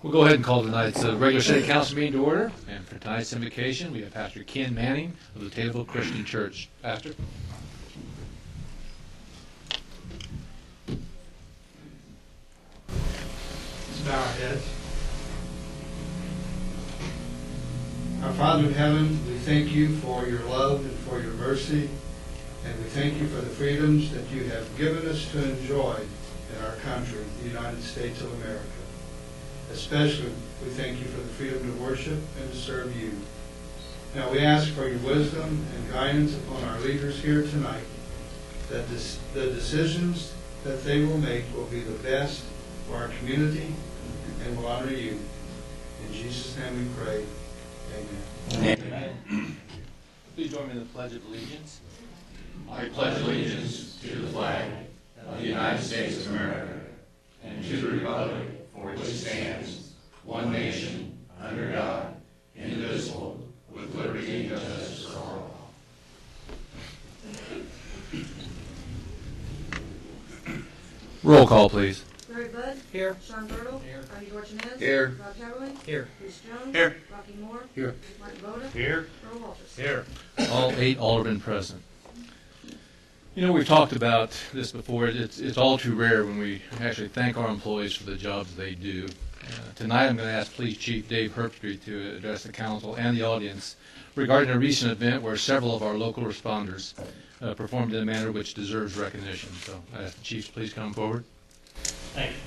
We'll go ahead and call tonight's regular city council meeting to order. And for tonight's invocation, we have Pastor Ken Manning of the Taylorville Christian Church. Pastor. Let's bow our heads. Our Father in heaven, we thank you for your love and for your mercy, and we thank you for the freedoms that you have given us to enjoy in our country, the United States of America. Especially, we thank you for the freedom to worship and to serve you. Now we ask for your wisdom and guidance upon our leaders here tonight, that the decisions that they will make will be the best for our community and will honor you. In Jesus' name we pray. Amen. Amen. Please join me in the Pledge of Allegiance. I pledge allegiance to the flag of the United States of America and to the republic for which it stands, one nation, under God, indivisible, with liberty and justice for all. Roll call, please. Larry Budd. Here. Sean Bertle. Here. Rodney Dorchenez. Here. Rob Heatherly. Here. Bruce Jones. Here. Rocky Moore. Here. Martin Voda. Here. Earl Walters. Here. All 8 aldermen present. You know, we've talked about this before. It's all too rare when we actually thank our employees for the jobs they do. Tonight I'm going to ask Police Chief Dave Herbstreit to address the council and the audience regarding a recent event where several of our local responders performed in a manner which deserves recognition. So I ask the chiefs please come forward. Thank you.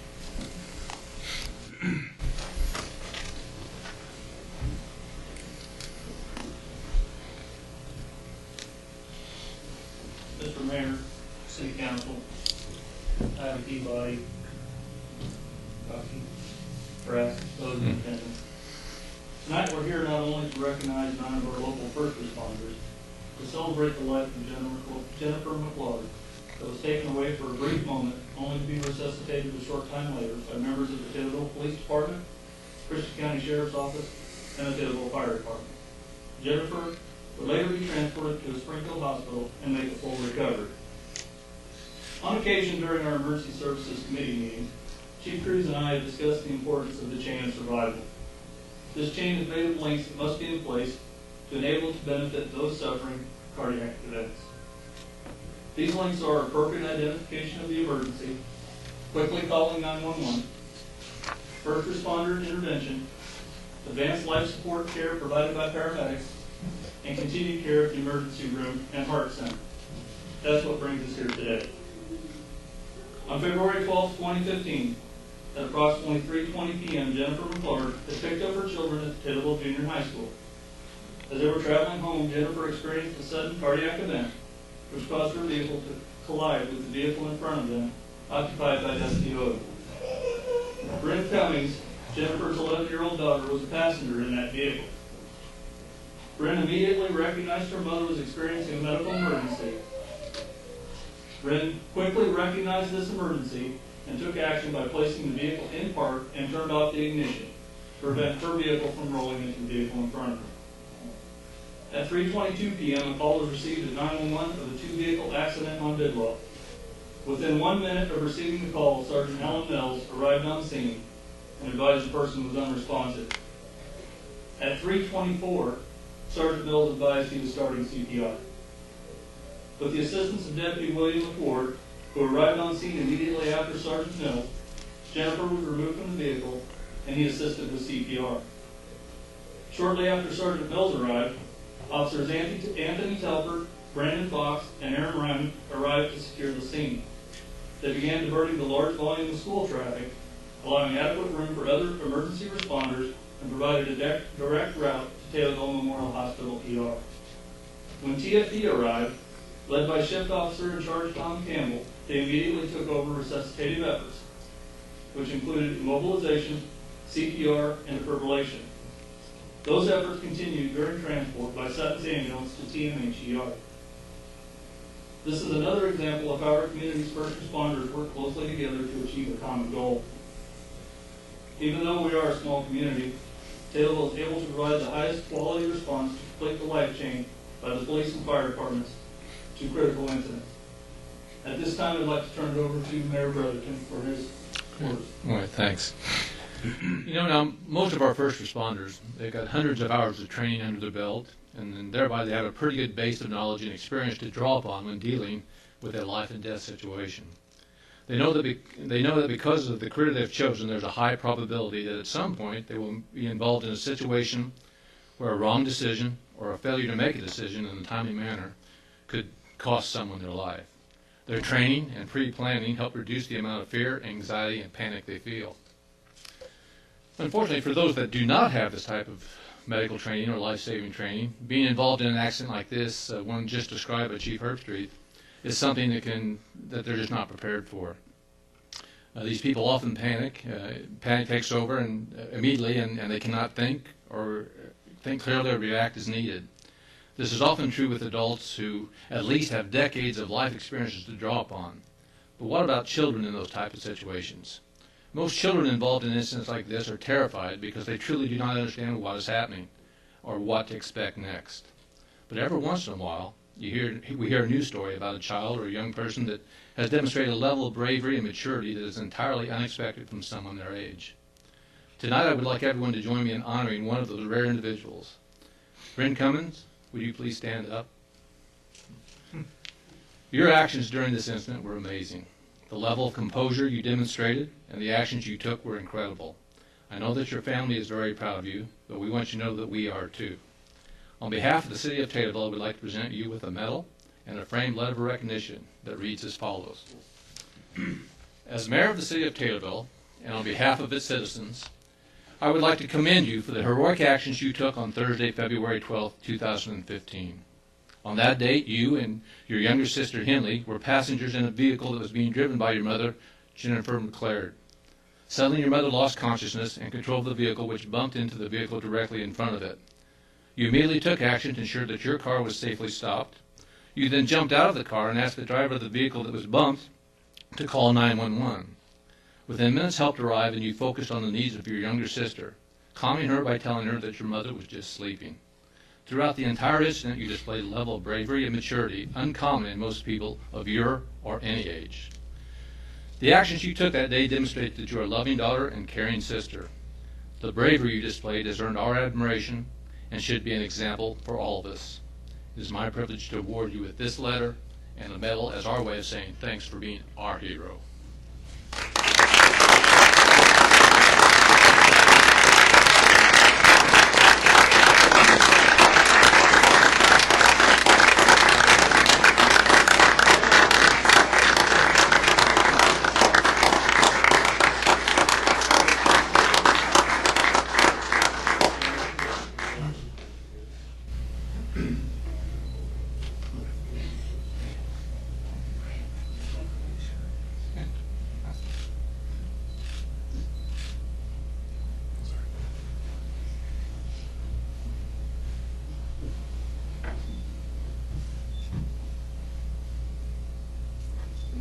Mr. Mayor, City Council, Ivan Peabody, press, those in attendance. Tonight we're here not only to recognize 9 of our local first responders, to celebrate the life of Jennifer McLeod, that was taken away for a brief moment, only to be resuscitated a short time later by members of the Taylorville Police Department, Christian County Sheriff's Office, and the Taylorville Fire Department. Jennifer would later be transported to a Springfield hospital and make a full recovery. On occasion during our Emergency Services Committee meetings, Chief Cruz and I have discussed the importance of the chain of survival. This chain of fatal links that must be in place to enable it to benefit those suffering cardiac events. These links are appropriate identification of the emergency, quickly calling 911, first responder intervention, advanced life support care provided by paramedics, and continued care at the emergency room and heart center. That's what brings us here today. On February 12, 2015, at approximately 3:20 p.m., Jennifer McLeod had picked up her children at the Taylorville Junior High School. As they were traveling home, Jennifer experienced a sudden cardiac event, which caused her vehicle to collide with the vehicle in front of them, occupied by Dusty Owen. Bryn Cummings, Jennifer's 11-year-old daughter, was a passenger in that vehicle. Bryn immediately recognized her mother was experiencing a medical emergency. Bryn quickly recognized this emergency and took action by placing the vehicle in park and turned off the ignition to prevent her vehicle from rolling into the vehicle in front of her. At 3:22 p.m., a call was received at 911 of a two-vehicle accident on Bidwell. Within 1 minute of receiving the call, Sergeant Alan Mills arrived on scene and advised the person was unresponsive. At 3:24, Sergeant Mills advised he was starting CPR. With the assistance of Deputy William McWard, who arrived on scene immediately after Sergeant Mills, Jennifer was removed from the vehicle and he assisted with CPR. Shortly after Sergeant Mills arrived, Officers Anthony Telford, Brandon Fox, and Aaron Ryman arrived to secure the scene. They began diverting the large volume of school traffic, allowing adequate room for other emergency responders, and provided a direct route to Taylorville Memorial Hospital ER. When TFE arrived, led by Shift Officer in Charge Tom Campbell, they immediately took over resuscitative efforts, which included immobilization, CPR, and defibrillation. Those efforts continued during transport by Sutton's ambulance to TMHER. This is another example of how our community's first responders work closely together to achieve a common goal. Even though we are a small community, Taylorville is able to provide the highest quality response to complete the life chain by the police and fire departments to critical incidents. At this time, I'd like to turn it over to Mayor Brotherton for his words. All right, thanks. You know, now, most of our first responders, they've got hundreds of hours of training under their belt, and then thereby they have a pretty good base of knowledge and experience to draw upon when dealing with a life and death situation. They know that because of the career they've chosen, there's a high probability that at some point they will be involved in a situation where a wrong decision or a failure to make a decision in a timely manner could cost someone their life. Their training and pre-planning help reduce the amount of fear, anxiety, and panic they feel. Unfortunately, for those that do not have this type of medical training or life-saving training, being involved in an accident like this, one just described by Chief Herbstreit, is something that they're just not prepared for. These people often panic. Panic takes over immediately, and they cannot think clearly or react as needed. This is often true with adults who at least have decades of life experiences to draw upon. But what about children in those type of situations? Most children involved in incidents like this are terrified because they truly do not understand what is happening or what to expect next. But every once in a while, we hear a news story about a child or a young person that has demonstrated a level of bravery and maturity that is entirely unexpected from someone their age. Tonight, I would like everyone to join me in honoring one of those rare individuals. Bryn Cummins, would you please stand up? Your actions during this incident were amazing. The level of composure you demonstrated and the actions you took were incredible. I know that your family is very proud of you, but we want you to know that we are too. On behalf of the City of Taylorville, I would like to present you with a medal and a framed letter of recognition that reads as follows. As Mayor of the City of Taylorville, and on behalf of its citizens, I would like to commend you for the heroic actions you took on Thursday, February 12, 2015. On that date, you and your younger sister, Henley, were passengers in a vehicle that was being driven by your mother, Jennifer McLeod. Suddenly, your mother lost consciousness and control of the vehicle, which bumped into the vehicle directly in front of it. You immediately took action to ensure that your car was safely stopped. You then jumped out of the car and asked the driver of the vehicle that was bumped to call 911. Within minutes, help arrived, and you focused on the needs of your younger sister, calming her by telling her that your mother was just sleeping. Throughout the entire incident, you displayed a level of bravery and maturity uncommon in most people of your or any age. The actions you took that day demonstrated that you are a loving daughter and caring sister. The bravery you displayed has earned our admiration and should be an example for all of us. It is my privilege to award you with this letter and a medal as our way of saying thanks for being our hero.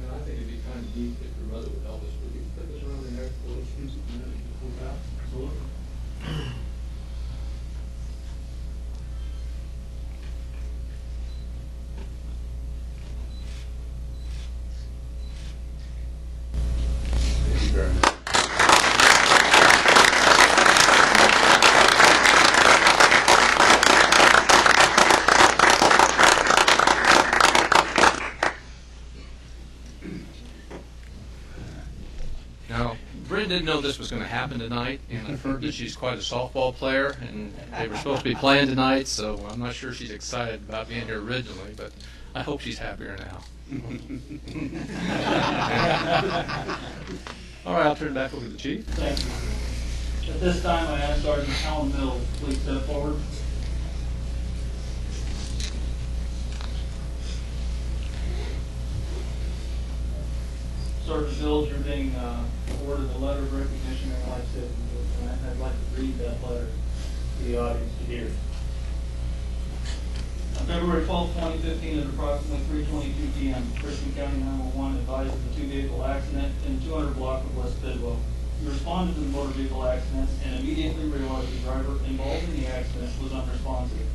I think it'd be kind of neat if your mother would help us. Would you put this around in there for us? Thank you very much. Now, Bryn didn't know this was going to happen tonight, and I've heard that she's quite a softball player, and they were supposed to be playing tonight, so I'm not sure she's excited about being here originally, but I hope she's happier now. All right, I'll turn it back over to the Chief. Thank you. At this time, I ask Sergeant Alan Mills to please step forward. Sergeant Mills, you're being awarded a letter of recognition and life-saving, and I'd like to read that letter to the audience to hear. On February 12, 2015, at approximately 3:22 p.m., Christian County 911 advised of a two-vehicle accident in the 200 block of West Bidwell. You responded to the motor vehicle accident and immediately realized the driver involved in the accident was unresponsive.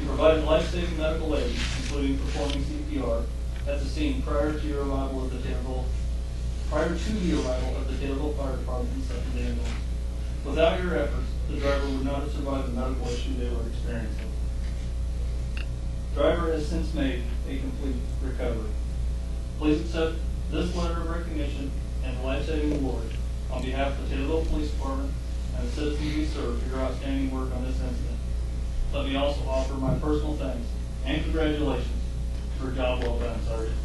You provided life-saving medical aid, including performing CPR, at the scene prior to your arrival at the Taylorville prior to the arrival of the Taylorville Fire Department's second ambulance. Without your efforts, the driver would not have survived the medical issue they were experiencing. The driver has since made a complete recovery. Please accept this letter of recognition and the life-saving award on behalf of the Taylorville Police Department and the citizens we serve for your outstanding work on this incident. Let me also offer my personal thanks and congratulations for a job well done, Sergeant.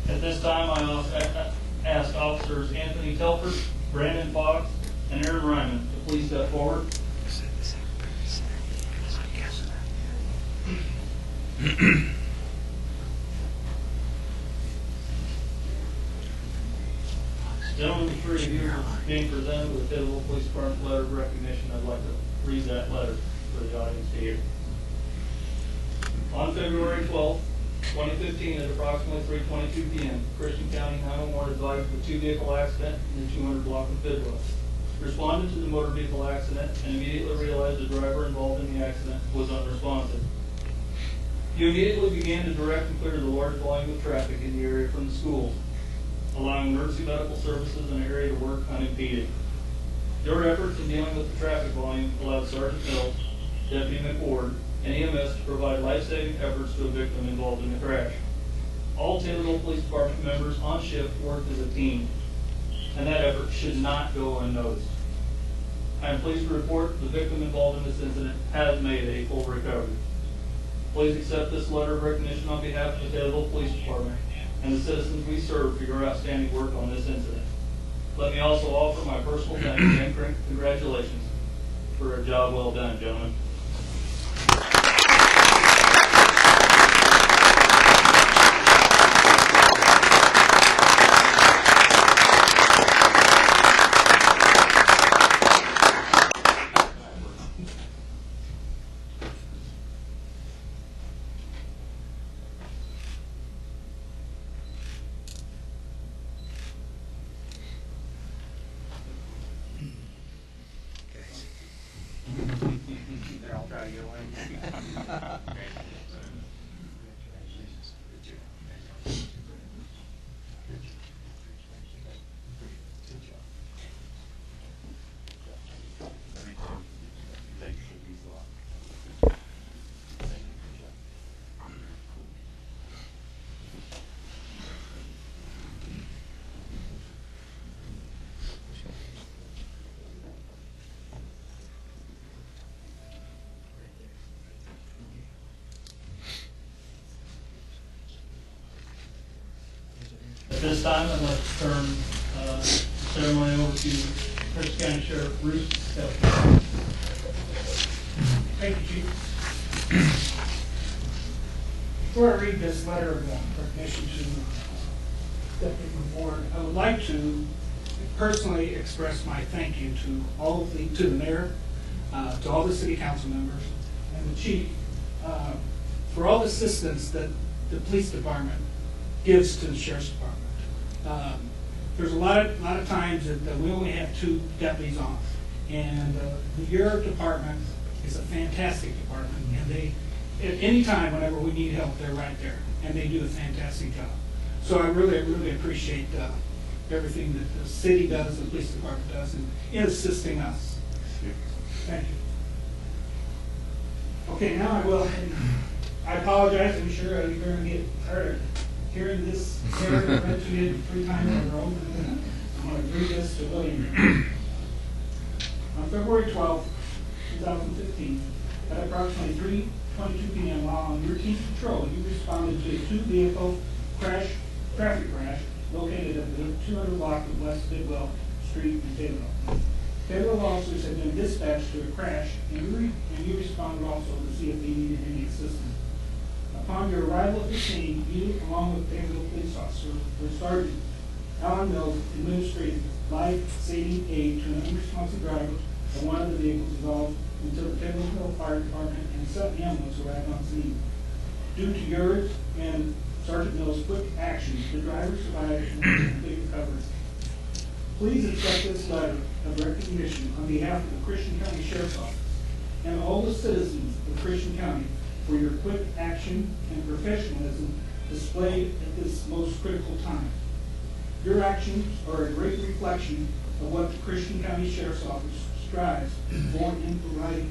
At this time, I ask Officers Anthony Telford, Brandon Fox, and Aaron Ryman to please step forward. Gentlemen, the three of you are being presented with the Taylorville Police Department letter of recognition. I'd like to read that letter for the audience to hear. On February 12th, 2015, at approximately 3:22 p.m., Christian County 911 advised of a two-vehicle accident in the 200 block of Bidwell. Responded to the motor vehicle accident and immediately realized the driver involved in the accident was unresponsive. You immediately began to direct and clear the large volume of traffic in the area from the schools, allowing emergency medical services in the area to work unimpeded. Your efforts in dealing with the traffic volume allowed Sergeant Mills, Deputy McWard, and EMS to provide life-saving efforts to a victim involved in the crash. All Taylorville Police Department members on shift worked as a team, and that effort should not go unnoticed. I am pleased to report the victim involved in this incident has made a full recovery. Please accept this letter of recognition on behalf of the Taylorville Police Department and the citizens we serve for your outstanding work on this incident. Let me also offer my personal thanks and congratulations for a job well done, gentlemen. I'll try to get away. At this time, I'd like to turn the ceremony over to Christian County Sheriff Bruce Telford. Thank you, Chief. Before I read this letter of recognition to Deputy Board, I would like to personally express my thank you to the mayor, to all the city council members, and the chief for all the assistance that the police department gives to the sheriff's department. There's a lot of times that we only have 2 deputies on, and your department is a fantastic department, and they, at any time, whenever we need help, they're right there, and they do a fantastic job. So I really appreciate everything that the city does, the police department does, in assisting us. Thank you. Okay, now I will I apologize, I'm sure you're going to get tired of hearing this narrative read to you 3 times in a row. I'm going to read this to William. On February 12, 2015, at approximately 3:22 p.m. while on routine patrol, you responded to a 2-vehicle traffic crash located at the 200 block of West Bidwell Street in Taylorville. Federal officers had been dispatched to a crash, and you responded also to see if they needed any assistance. Upon your arrival at the scene, you, along with Taylorville police officer, were Sergeant Alan Mills, administered life-saving aid to an unresponsive driver of one of the vehicles involved until the Taylorville Fire Department and Sutton ambulance arrived on scene. Due to yours and Sergeant Mills' quick actions, the driver survived and was completely recovered. Please accept this letter of recognition on behalf of the Christian County Sheriff's Office and all the citizens of Christian County for your quick action and professionalism displayed at this most critical time. Your actions are a great reflection of what the Christian County Sheriff's Office strives for in providing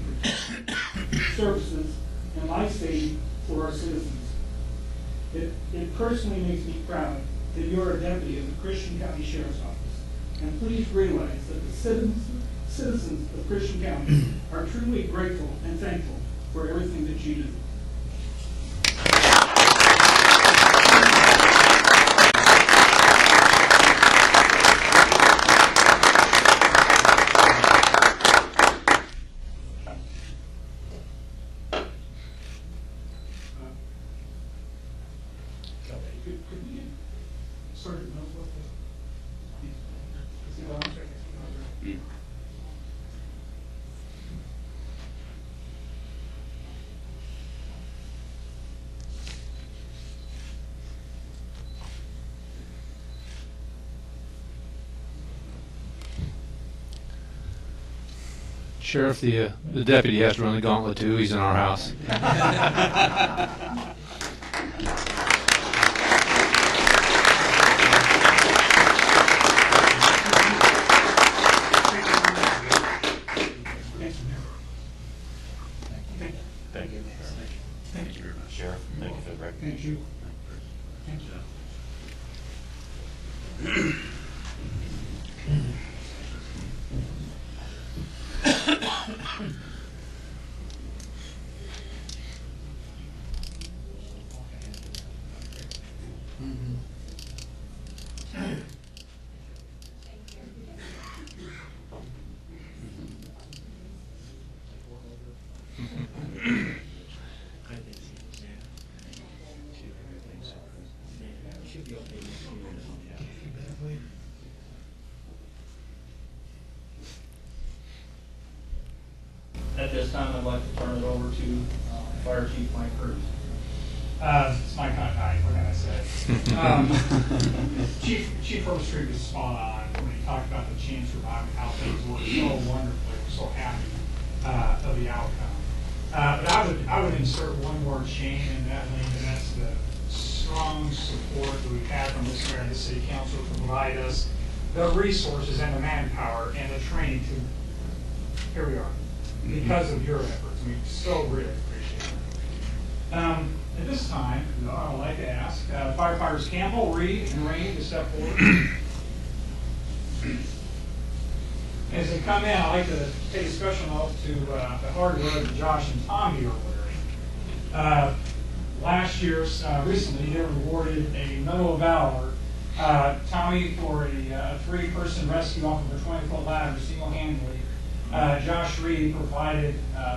services and life-saving for our citizens. It personally makes me proud that you're a deputy of the Christian County Sheriff's Office. And please realize that the citizens of Christian County are truly grateful and thankful for everything that you do. Could we get Sergeant Mills up there? Is he on there? Sheriff, the deputy has to run the gauntlet too. He's in our house. Thank you very much, Sheriff. Thank you for the recognition. Thank you. Thank you. At this time, I'd like to turn it over to Fire Chief Mike Cruz. It's my kind of night, what can I say? Chief Overstreet was spot on when he talked about the change surviving, how things worked so wonderfully, we're so happy of the outcome. But I would insert one more chain in that link, and that's the strong support that we've had from this mayor and the city council to provide us the resources and the manpower and the training to, here we are, because of your efforts. We so really appreciate it. At this time, I would like to ask firefighters Campbell, Reed, and Rainey to step forward. As they come in, I'd like to take a special note to the hard work that Josh and Tommy are wearing. Last year, recently, they were awarded a Medal of Valor. Tommy for a 3-person rescue off of a 20-foot ladder single-handedly. Josh Reed provided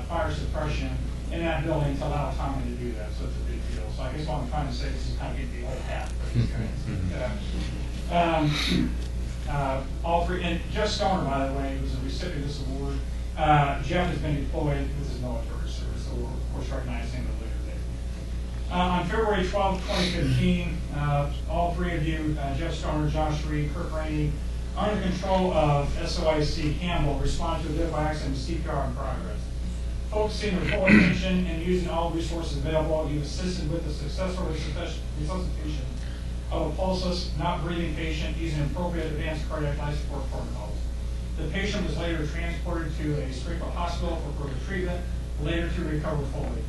fire suppression in that building to allow Tommy to do that, so it's a big deal. So I guess what I'm trying to say is kind of get the whole hat for these guys. All 3, and Jeff Stoner, by the way, was a recipient of this award. Jeff has been deployed with his military service, so we're of course recognizing him later today. On February 12, 2015, all 3 of you, Jeff Stoner, Josh Reed, Kirk Rainey, under the control of SOIC Campbell, responded to a vehicle accident with CPR in progress. Focusing your full attention and using all resources available, you've assisted with the successful resuscitation of a pulseless, not breathing patient using appropriate advanced cardiac life support protocols. The patient was later transported to a Springfield hospital for further treatment, later to recover fully.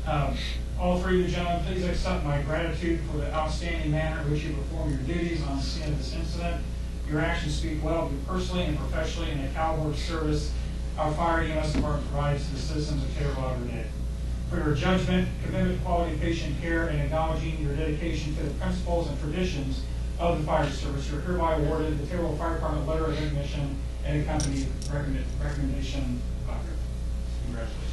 All three of you gentlemen, please accept my gratitude for the outstanding manner in which you perform your duties on the scene of this incident. Your actions speak well of you personally and professionally in the caliber of service our fire EMS department provides to the citizens of Taylorville every day. For your judgment, commitment to quality patient care, and acknowledging your dedication to the principles and traditions of the fire service, you're hereby awarded the Taylorville Fire Department letter of recognition and accompanied recommendation letter. Congratulations.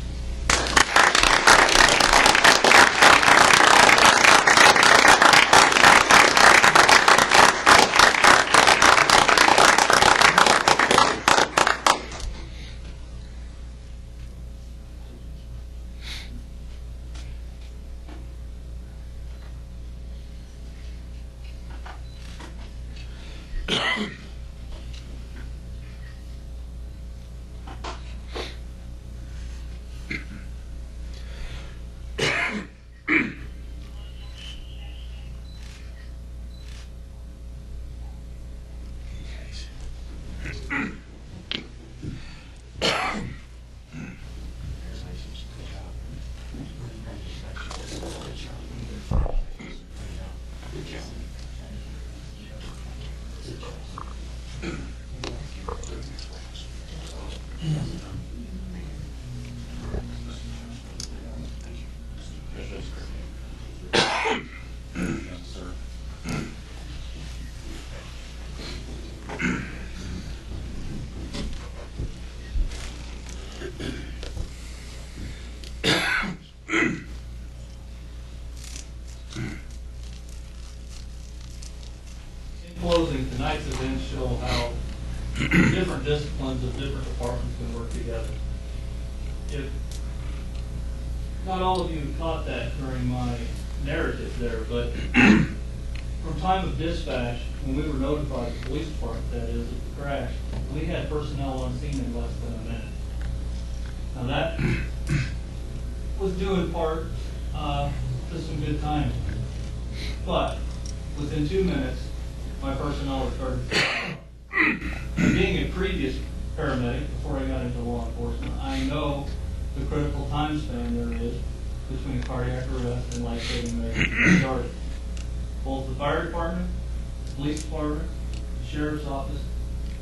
In closing, tonight's events show how different disciplines of different departments can work together. If not all of you caught that during my narrative there, but from time of dispatch, when we were notified, the police department that is, of the crash, we had personnel on scene in less than a minute. Now that was due in part to some good timing. But within 2 minutes, my personnel was started. And being a previous paramedic before I got into law enforcement, I know the critical time span there is between cardiac arrest and life-saving measures started. Both the fire department, police department, sheriff's office,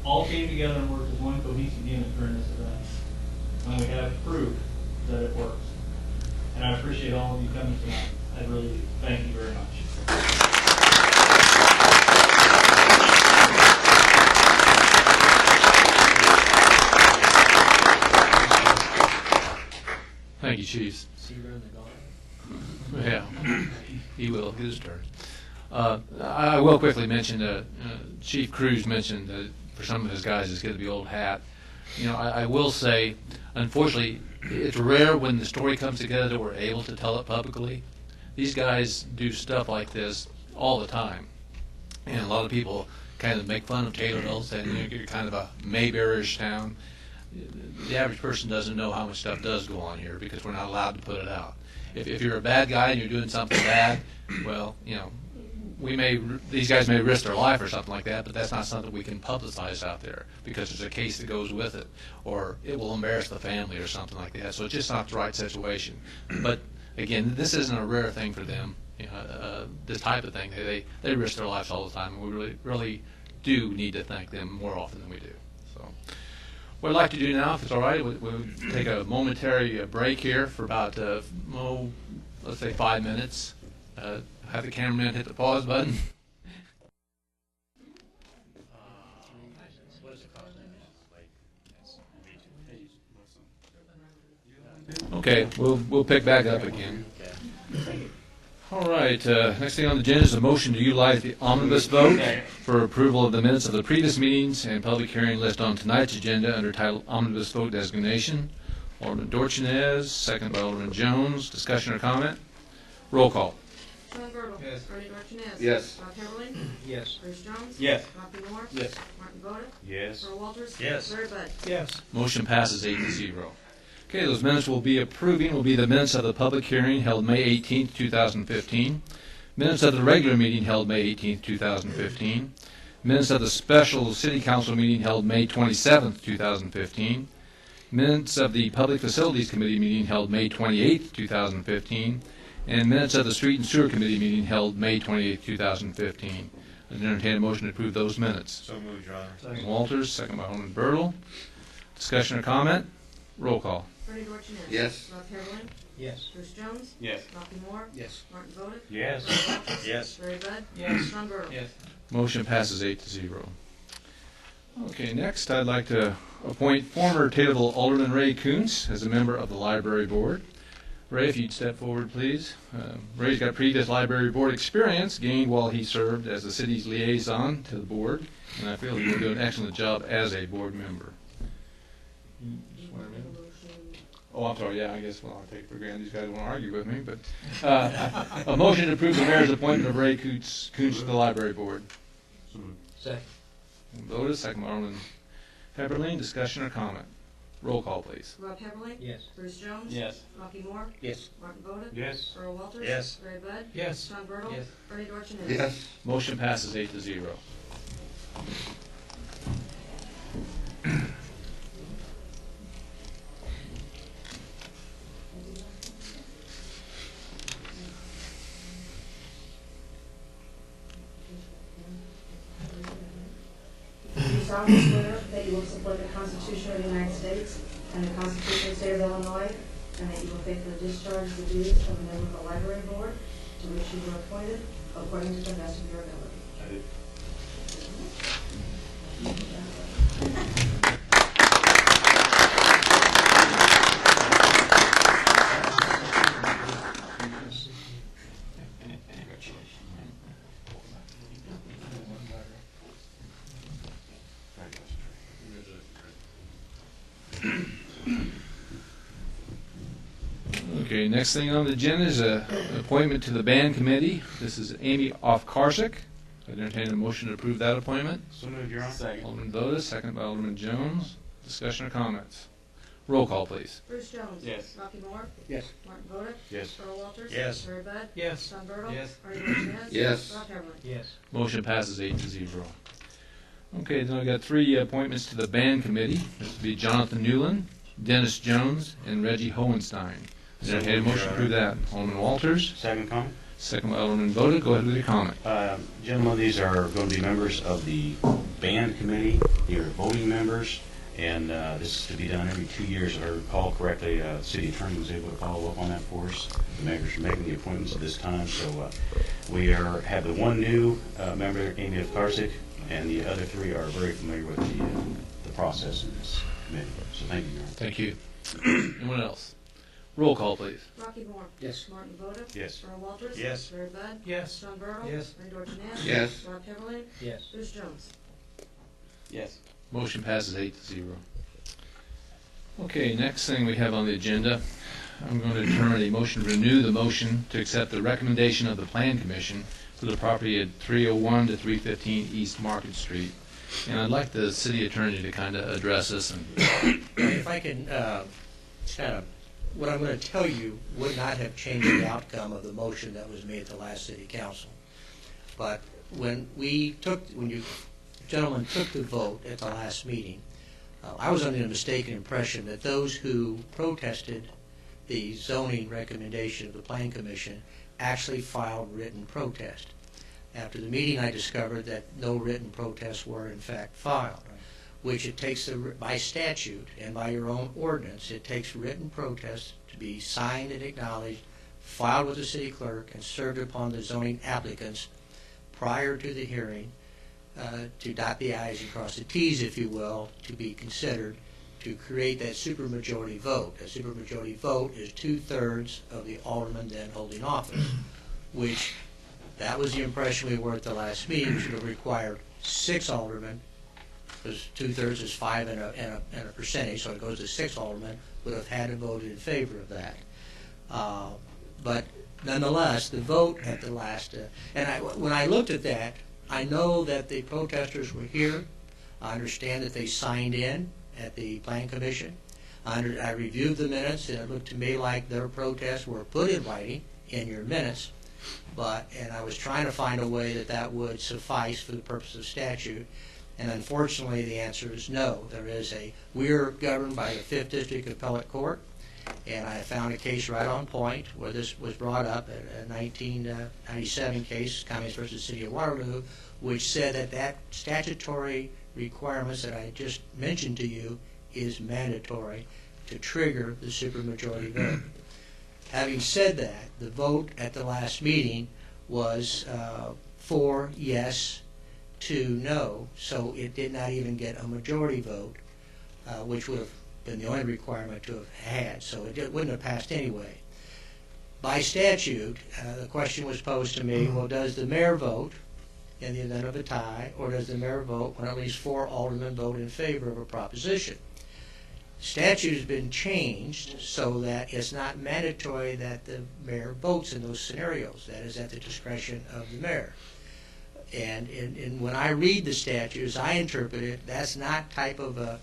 all came together and worked as one cohesive unit during this event. And we have proof that it works. And I appreciate all of you coming tonight. I really do. Thank you very much. Thank you, Chief. Yeah, he will get his turn. I will quickly mention, Chief Cruz mentioned that for some of his guys it's going to be old hat. You know, I will say, unfortunately, it's rare when the story comes together that we're able to tell it publicly. These guys do stuff like this all the time. And a lot of people kind of make fun of Taylorville, saying you're kind of a Mayberry-ish town. The average person doesn't know how much stuff does go on here because we're not allowed to put it out. If you're a bad guy and you're doing something bad, well, you know, these guys may risk their life or something like that, but that's not something we can publicize out there because there's a case that goes with it, or it will embarrass the family or something like that. So it's just not the right situation. But again, this isn't a rare thing for them. You know, this type of thing, they risk their lives all the time. And we really do need to thank them more often than we do. So what I'd like to do now, if it's all right, we'll take a momentary break here for about, let's say 5 minutes. Have the cameraman hit the pause button. Okay, we'll pick back up again. All right, next thing on the agenda is a motion to utilize the omnibus vote for approval of the minutes of the previous meetings and public hearing list on tonight's agenda under title Omnibus Vote Designation. Alderman Dorchenez, second by Alderman Jones. Discussion or comment? Roll call. Sean Girdle. Yes. Bernie Dorchenez. Yes. Bob Heatherly. Yes. Bruce Jones. Yes. Rocky Moore. Yes. Martin Voda. Yes. Earl Walters. Yes. Larry Bud. Yes. Motion passes 8-0. Okay, those minutes we'll be approving will be the minutes of the public hearing held May 18th, 2015. Minutes of the regular meeting held May 18th, 2015. Minutes of the special city council meeting held May 27th, 2015. Minutes of the Public Facilities Committee meeting held May 28, 2015, and minutes of the Street and Sewer Committee meeting held May 28, 2015. I entertain a motion to approve those minutes. So moved, Your Honor. Alderman Walters, second by Alderman Bertle. Discussion or comment? Roll call. Bernie Dorchenez. Yes. Rob Heatherling. Yes. Bruce Jones. Yes. Rocky Moore. Yes. Martin Voda. Yes. Earl Walters. Yes. Larry Bud. Yes. Sean Bertle. Yes. Motion passes 8-0. Okay, next I'd like to appoint former Taylorville Alderman Ray Kuntz as a member of the Library Board. Ray, if you'd step forward, please. Ray's got previous Library Board experience gained while he served as the city's liaison to the board, and I feel he will do an excellent job as a board member. Oh, I'm sorry, yeah, I guess, well, I'll take it for granted these guys won't argue with me, but a motion to approve the mayor's appointment of Ray Kuntz to the Library Board. Second. Voted, second by Alderman Pepperling. Discussion or comment? Roll call, please. Rob Heatherling. Yes. Bruce Jones. Yes. Rocky Moore. Yes. Martin Voda. Yes. Earl Walters. Yes. Larry Bud. Yes. Sean Bertle. Yes. Bernie Dorchenez. Yes. Motion passes 8-0. Do you solemnly swear that you will support the Constitution of the United States and the Constitution of the State of Illinois, and that you will faithfully discharge the duties of a member of the Library Board to which you were appointed according to the best of your ability? I did. Okay, next thing on the agenda is an appointment to the band committee. This is Amy Ofkarsick. I'd entertain a motion to approve that appointment. So moved, Your Honor. Second. Alderman Voda, second by Alderman Jones. Discussion or comments? Roll call, please. Bruce Jones. Yes. Rocky Moore. Yes. Martin Voda. Yes. Earl Walters. Yes. Larry Bud. Yes. Sean Bertle. Yes. Bernie Dorchenez. Yes. Rob Heatherling. Yes. Motion passes 8-0. Okay, then I've got 3 appointments to the band committee. This would be Jonathan Newland, Dennis Jones, and Reggie Hohenstein. Is there a motion to approve that? Alderman Walters, Second comment. second by Alderman Voda. Go ahead with your comment. Gentlemen, these are going to be members of the band committee. They are voting members, and this is to be done every 2 years. If I recall correctly, the city attorney was able to follow up on that for us. The members are making the appointments at this time, so we have the one new member, Amy Ofkarsick, and the other 3 are very familiar with the process in this committee. So thank you, Your Honor. Thank you. Anyone else? Roll call, please. Rocky Moore. Yes. Martin Voda. Yes. Earl Walters. Yes. Larry Bud. Yes. Sean Bertle. Yes. Bernie Dorchenez. Yes. Rob Heatherling. Yes. Bruce Jones. Yes. Motion passes 8-0. Okay, next thing we have on the agenda, I'm going to determine a motion to renew the motion to accept the recommendation of the Plan Commission for the property at 301 to 315 East Market Street. And I'd like the city attorney to kind of address this. And If I can, what I'm going to tell you would not have changed the outcome of the motion that was made at the last city council. But when you gentlemen took the vote at the last meeting, I was under the mistaken impression that those who protested the zoning recommendation of the Plan Commission actually filed written protest. After the meeting, I discovered that no written protests were in fact filed, which it takes, by statute and by your own ordinance, it takes written protests to be signed and acknowledged, filed with the city clerk, and served upon the zoning applicants prior to the hearing to dot the i's and cross the t's, if you will, to be considered to create that supermajority vote. A supermajority vote is 2/3 of the aldermen then holding office, which that was the impression we were at the last meeting, which would have required 6 aldermen, because 2/3 is 5 and a percentage, so it goes to 6 aldermen, would have had to vote in favor of that. But nonetheless, the vote at the last, when I looked at that, I know that the protesters were here. I understand that they signed in at the Plan Commission. I reviewed the minutes, and it looked to me like their protests were put in writing in your minutes. And I was trying to find a way that would suffice for the purpose of statute. And unfortunately, the answer is no. We're governed by the 5th District Appellate Court, and I found a case right on point where this was brought up, a 1997 case, Cummings versus City of Waterloo, which said that statutory requirements that I just mentioned to you is mandatory to trigger the supermajority vote. Having said that, the vote at the last meeting was 4 yes, 2 no, so it did not even get a majority vote, which would have been the only requirement to have had, so it wouldn't have passed anyway. By statute, the question was posed to me, well, does the mayor vote in the event of a tie, or does the mayor vote when at least 4 aldermen vote in favor of a proposition? Statute has been changed so that it's not mandatory that the mayor votes in those scenarios. That is at the discretion of the mayor. And when I read the statute, as I interpret it, that's not type of a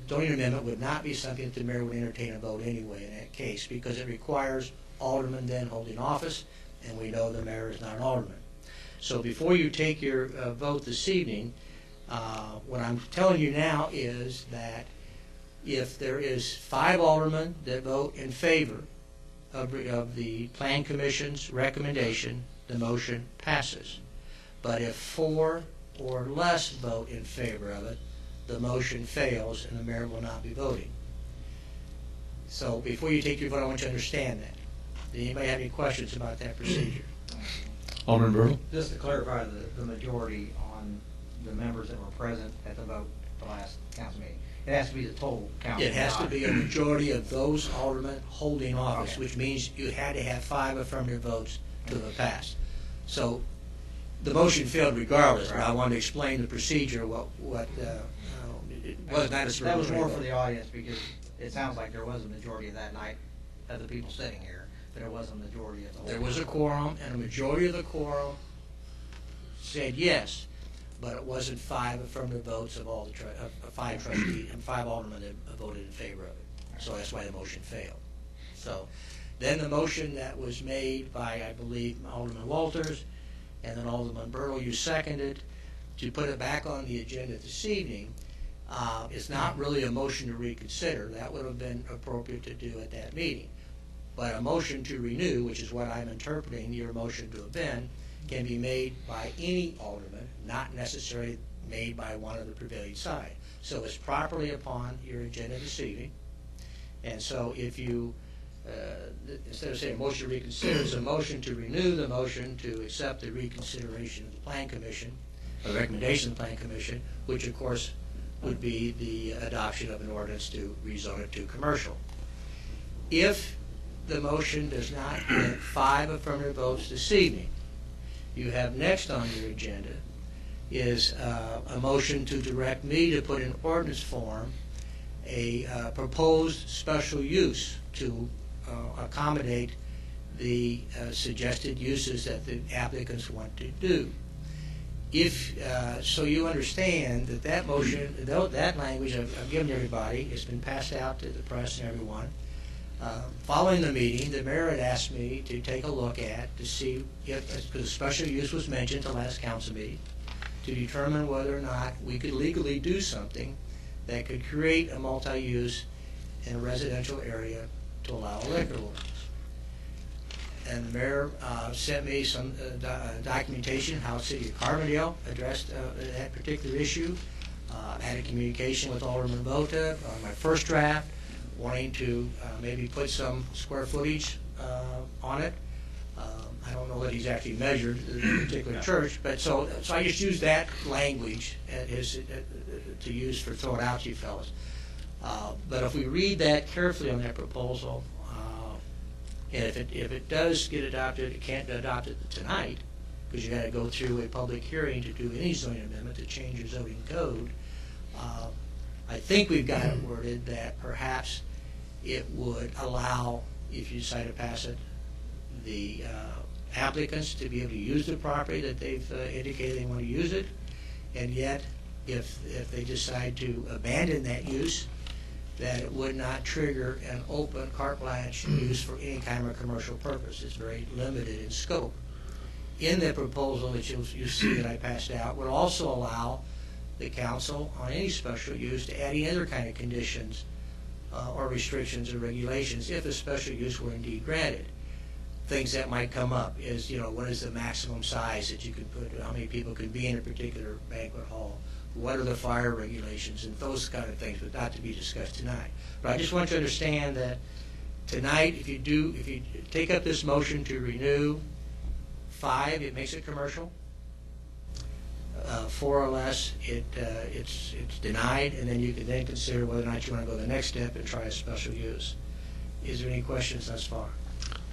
zoning amendment would not be something that the mayor would entertain a vote anyway in that case, because it requires aldermen then holding office, and we know the mayor is not an alderman. So before you take your vote this evening, what I'm telling you now is that if there is 5 aldermen that vote in favor of the Plan Commission's recommendation, the motion passes. But if 4 or less vote in favor of it, the motion fails and the mayor will not be voting. So before you take your vote, I want you to understand that. Does anybody have any questions about that procedure? Alderman Bertle? Just to clarify the majority on the members that were present at the vote the last council meeting. It has to be the total council. It has to be a majority of those aldermen holding office, Okay. which means you had to have 5 affirmative votes to have passed. So the motion failed regardless, but I want to explain the procedure, it was not a That was more vote. for the audience because it sounds like there was a majority of that night of the people sitting here, but it wasn't a majority of the whole. There was a quorum, and a majority of the quorum said yes, but it wasn't 5 affirmative votes of all the 5 trustees and 5 aldermen that voted in favor of it. So that's why the motion failed. So then the motion that was made by, I believe, Alderman Walters, and then Alderman Bertle, you seconded, to put it back on the agenda this evening. It's not really a motion to reconsider. That would have been appropriate to do at that meeting. But a motion to renew, which is what I'm interpreting your motion to have been, can be made by any alderman, not necessarily made by one of the prevailing side. So it's properly upon your agenda this evening. And so if you, instead of saying a motion to reconsider, it's a motion to renew the motion to accept the reconsideration of the Plan Commission, or the recommendation of the Plan Commission, which of course would be the adoption of an ordinance to rezone it to commercial. If the motion does not get 5 affirmative votes this evening, you have next on your agenda is a motion to direct me to put in ordinance form a proposed special use to accommodate the suggested uses that the applicants want to do. If so, you understand that motion, that language I've given everybody, it's been passed out to the press and everyone. Following the meeting, the mayor had asked me to take a look at to see if, because special use was mentioned at the last council meeting, to determine whether or not we could legally do something that could create a multi-use in a residential area to allow a liquor ordinance. And the mayor sent me some documentation how the city of Carbondale addressed that particular issue. I had a communication with Alderman Bota on my first draft, wanting to maybe put some square footage on it. I don't know that he's actually measured the particular church, but so I just used that language to use for throwing out to you fellas. But if we read that carefully on that proposal, and if it does get adopted, it can't be adopted tonight because you got to go through a public hearing to do any zoning amendment to change your zoning code. I think we've got it worded that perhaps it would allow, if you decide to pass it, the applicants to be able to use the property that they've indicated they want to use it, and yet if they decide to abandon that use, that it would not trigger an open carte blanche use for any kind of commercial purpose. It's very limited in scope. in the proposal that you see that I passed out would also allow the council on any special use to add any other kind of conditions or restrictions or regulations if a special use were indeed granted. Things that might come up is, what is the maximum size that you can put, how many people can be in a particular banquet hall, what are the fire regulations, and those kind of things, but not to be discussed tonight. But I just want you to understand that tonight, if you take up this motion to renew 5, it makes it commercial. 4 or less, it's denied, and then you can then consider whether or not you want to go the next step and try a special use. Is there any questions thus far?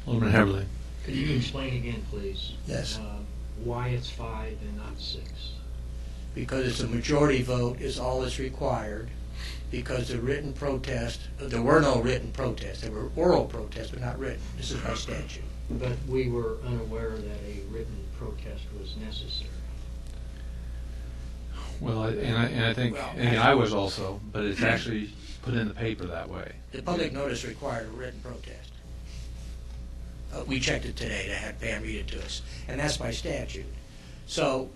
Alderman Heberly. Could you explain again, please? Yes. Why it's 5 and not 6? Because it's a majority vote is all that's required, because the written protest, there were no written protests. There were oral protests, but not written. This is by statute. But we were unaware that a written protest was necessary. Well, I think, and I was also, but it's actually put in the paper that way. The public notice required a written protest. We checked it today to have Pam read it to us, and that's by statute. So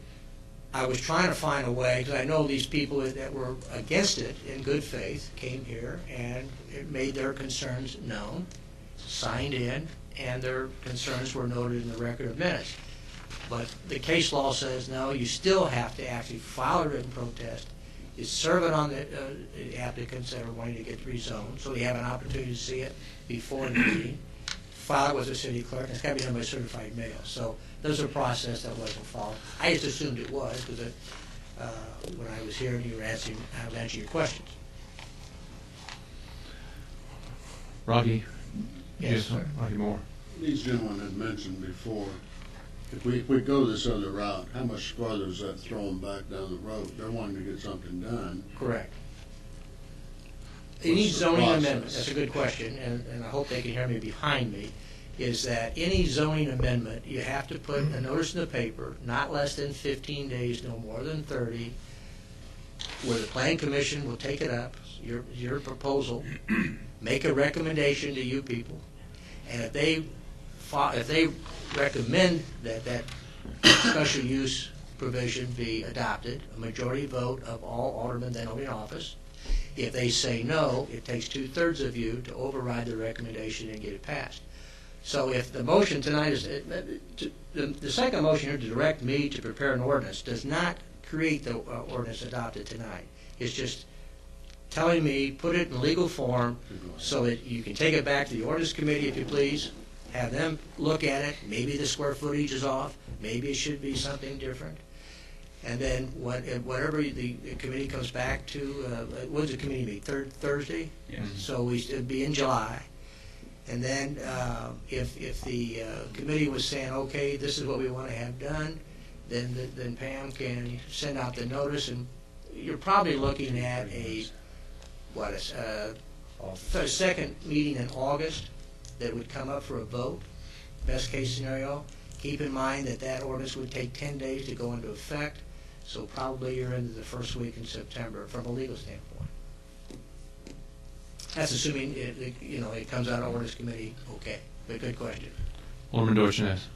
I was trying to find a way, because I know these people that were against it in good faith came here and it made their concerns known, signed in, and their concerns were noted in the record of minutes. But the case law says, no, you still have to actually file a written protest. You serve it on the applicants that are wanting to get rezoned, so they have an opportunity to see it before the meeting. File it with the city clerk, and it's got to be done by certified mail. So there's a process that wasn't followed. I just assumed it was, because when I was here and you were answering your questions. Rocky? Yes, sir. Rocky Moore. These gentlemen had mentioned before, if we go this other route, how much farther is that throwing back down the road? They're wanting to get something done. Correct. Any zoning amendment, that's a good question, and I hope they can hear me behind me, is that any zoning amendment, you have to put a notice in the paper, not less than 15 days, no more than 30, where the planning commission will take it up, your proposal, make a recommendation to you people, and if they recommend that special use provision be adopted, a majority vote of all aldermen then will be in office. If they say no, it takes 2/3 of you to override the recommendation and get it passed. So if the motion tonight is, the second motion here to direct me to prepare an ordinance does not create the ordinance adopted tonight. It's just telling me, put it in legal form so that you can take it back to the ordinance committee if you please, have them look at it, maybe the square footage is off, maybe it should be something different. And then whatever the committee comes back to, when does the committee meet? Thursday? Yes. So it'd be in July. And then if the committee was saying, okay, this is what we want to have done, then Pam can send out the notice, and you're probably looking at a second meeting in August that would come up for a vote, best case scenario. Keep in mind that ordinance would take 10 days to go into effect, so probably you're into the first week in September from a legal standpoint. That's assuming it comes out of ordinance committee, okay, but good question. Alderman Dorchenez.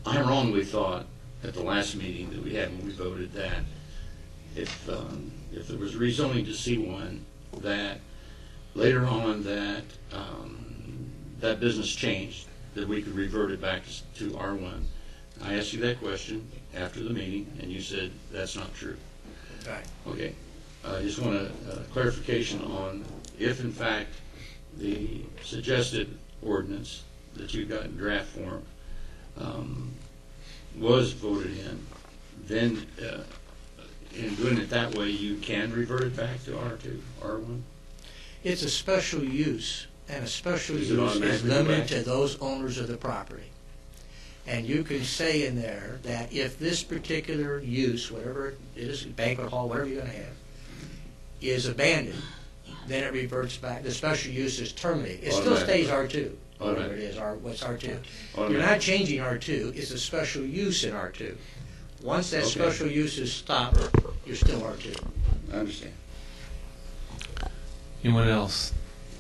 I wrongly thought at the last meeting that we had when we voted that if there was rezoning to C1, that later on that business changed, that we could revert it back to R1. I asked you that question after the meeting, and you said that's not true. Right. Okay. I just want a clarification on if, in fact, the suggested ordinance that you got in draft form was voted in, then in doing it that way, you can revert it back to R2, R1? It's a special use, and a special Is it use is automatically limited back? to those owners of the property. And you can say in there that if this particular use, whatever it is, banquet hall, whatever you're going to have, is abandoned, then it reverts back. The special use is terminated. It still stays R2, whatever it is, what's R2. You're not changing R2. It's a special use in R2. Once that special use is stopped, you're still R2. I understand. Anyone else?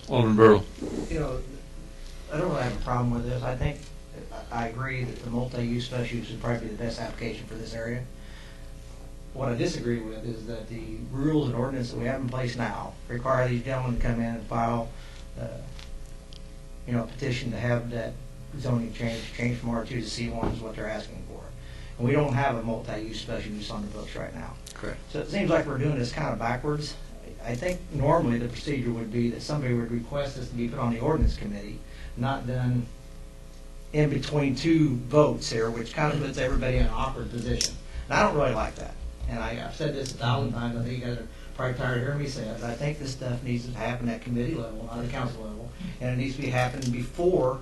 Alderman Burrow. I don't really have a problem with this. I think I agree that the multi-use special use would probably be the best application for this area. What I disagree with is that the rules and ordinance that we have in place now require these gentlemen to come in and file, a petition to have that zoning change from R2 to C1 is what they're asking for. And we don't have a multi-use special use on the books right now. Correct. So it seems like we're doing this kind of backwards. I think normally the procedure would be that somebody would request this to be put on the ordinance committee, not done in between two votes here, which kind of puts everybody in an awkward position. And I don't really like that. And I've said this 1,000 times. I think you guys are probably tired of hearing me say it. But I think this stuff needs to happen at committee level, not at council level. And it needs to be happening before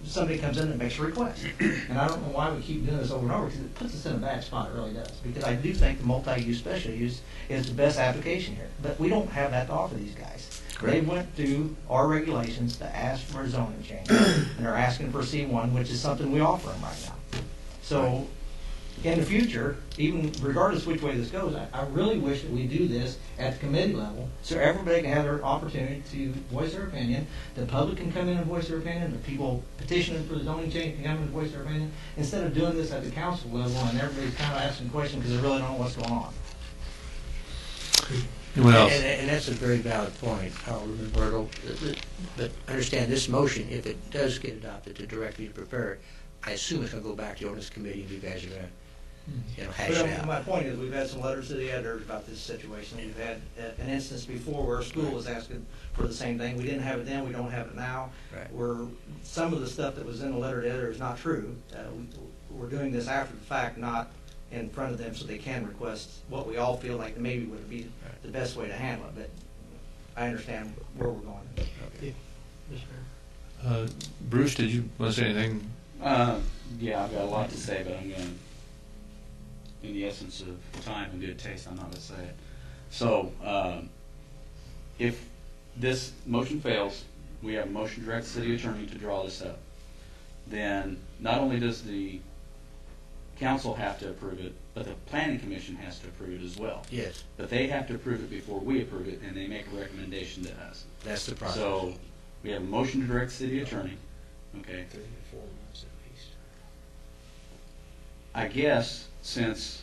somebody comes in and makes a request. And I don't know why we keep doing this over and over, because it puts us in a bad spot. It really does. Because I do think the multi-use special use is the best application here. But we don't have that to offer these guys. Correct. They went through our regulations to ask for a zoning change. And they're asking for C1, which is something we offer them right now. So in the future, even regardless which way this goes, I really wish that we do this at the committee level so everybody can have their opportunity to voice their opinion. The public can come in and voice their opinion. The people petitioning for the zoning change can come in and voice their opinion. Instead of doing this at the council level and everybody's kind of asking questions because they really don't know what's going on. Anyone else? And that's a very valid point, Roberto. But understand this motion, if it does get adopted to directly prepare it, I assume it's going to go back to the ordinance committee and you guys are going to hash But it out. my point is, we've had some letters to the editors about this situation. We've had an instance before where a school was asking for the same thing. We didn't have it then, we don't have it now. Right. Where some of the stuff that was in the letter to editor is not true. We're doing this after the fact, not in front of them, so they can request what we all feel like maybe would be the best way to handle it. But I understand where we're going. Okay. Bruce, did you want to say anything? Yeah, I've got a lot to say, but I'm going to, in the essence of time and good taste, I'm not going to say it. So, if this motion fails, we have a motion to direct the city attorney to draw this up. Then not only does the council have to approve it, but the planning commission has to approve it as well. Yes, But they have to approve it before we approve it, and they make a recommendation to us. that's the process. So, we have a motion to direct the city attorney, okay? 3 to 4 months at least. I guess since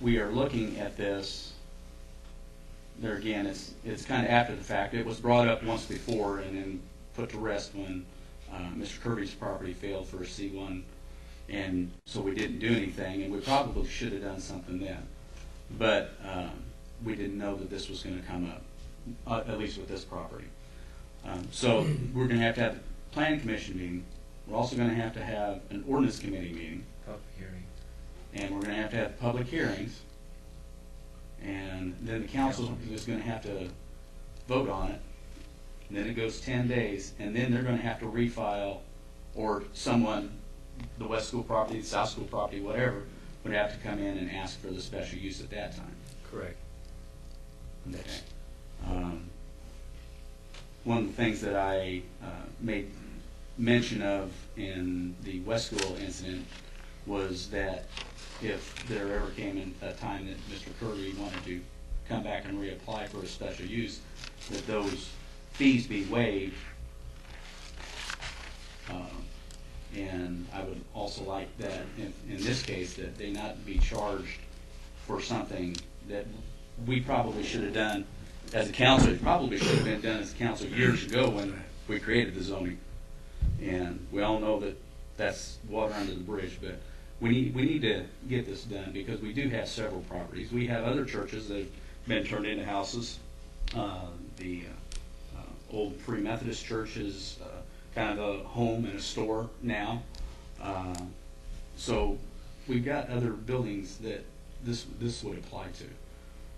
we are looking at this, there again, it's kind of after the fact. It was brought up once before and then put to rest when Mr. Kirby's property failed for a C1, and so we didn't do anything, and we probably should have done something then. But we didn't know that this was going to come up, at least with this property. So we're going to have a planning commission meeting. We're also going to have an ordinance committee meeting. Public hearing. And we're going to have public hearings. And then the council is going to have to vote on it. And then it goes 10 days. And then they're going to have to refile, or someone, the West School property, the South School property, whatever, would have to come in and ask for the special use at that time. Correct. Okay. One of the things that I made mention of in the West School incident was that if there ever came in a time that Mr. Kirby wanted to come back and reapply for a special use, that those fees be waived. And I would also like that, in this case, that they not be charged for something that we probably should have done as a council. It probably should have been done as a council years ago when we created the zoning. And we all know that that's water under the bridge, but we need to get this done because we do have several properties. We have other churches that have been turned into houses. The old Free Methodist Church is kind of a home and a store now. So we've got other buildings that this would apply to.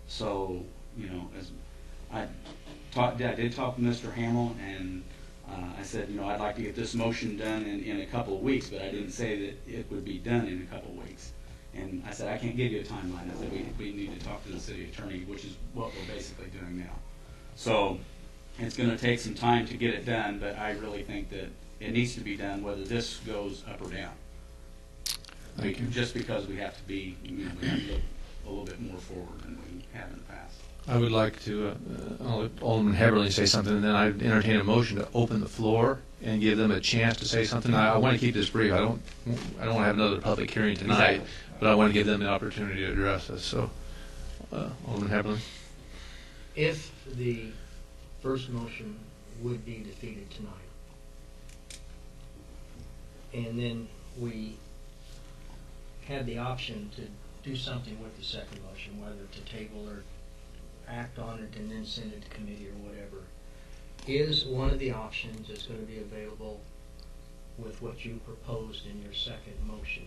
So, you know, as I did talk to Mr. Hamill, and I said, you know, I'd like to get this motion done in a couple of weeks, but I didn't say that it would be done in a couple of weeks. And I said, I can't give you a timeline. I said, we need to talk to the city attorney, which is what we're basically doing now. So it's going to take some time to get it done, but I really think that it needs to be done whether this goes up or down. Thank you. Just because we have to be, we have to look a little bit more forward than we have in the past. I would like to, I'll let Alderman Heberly say something, and then I'd entertain a motion to open the floor and give them a chance to say something. I want to keep this brief. I don't want to have another public hearing tonight, but I want to give them the opportunity to address us. So, Alderman Heberly. If the first motion would be defeated tonight, and then we had the option to do something with the second motion, whether to table or act on it and then send it to committee or whatever, is one of the options that's going to be available with what you proposed in your second motion,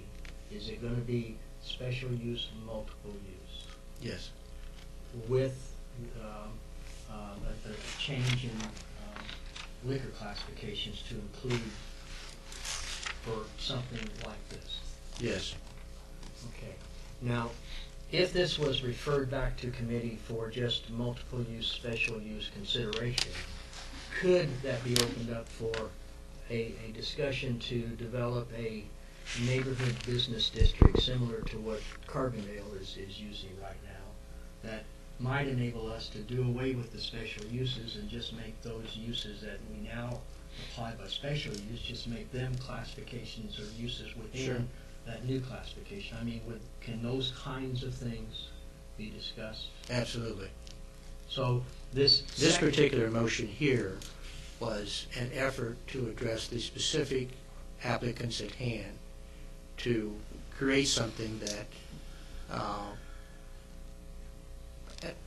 is it going to be special use, multiple use? Yes. With a change in liquor classifications to include for something like this? Yes. Okay. Now, if this was referred back to committee for just multiple use, special use consideration, could that be opened up for a discussion to develop a neighborhood business district similar to what Carbondale is using right now, that might enable us to do away with the special uses and just make those uses that we now apply by special use, just make them classifications or uses within Sure. that new classification? I mean, can those kinds of things be discussed? Absolutely. So this particular motion here was an effort to address the specific applicants at hand, to create something that,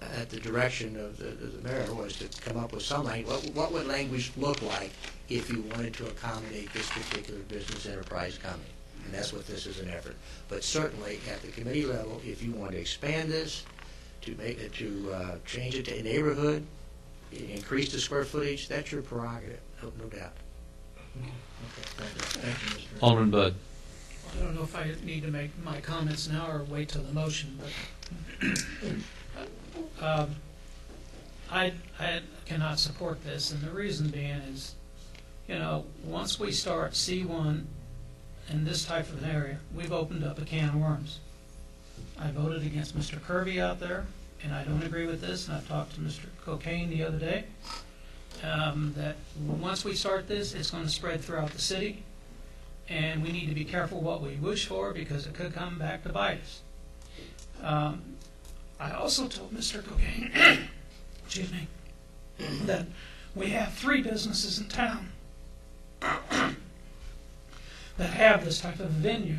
at the direction of the mayor, was to come up with some language. What would language look like if you wanted to accommodate this particular business enterprise coming? And that's what this is an effort. But certainly at the committee level, if you want to expand this, to make it, to change it to a neighborhood, increase the square footage, that's your prerogative, no doubt. Okay, thank you, Mr. Alderman Bud. I don't know if I need to make my comments now or wait till the motion, but I cannot support this, and the reason being is, once we start C1 in this type of an area, we've opened up a can of worms. I voted against Mr. Kirby out there, and I don't agree with this, and I've talked to Mr. Cocaine the other day, that once we start this, it's going to spread throughout the city, and we need to be careful what we wish for, because it could come back to bite us. I also told Mr. Cocaine, excuse me, that we have 3 businesses in town that have this type of venue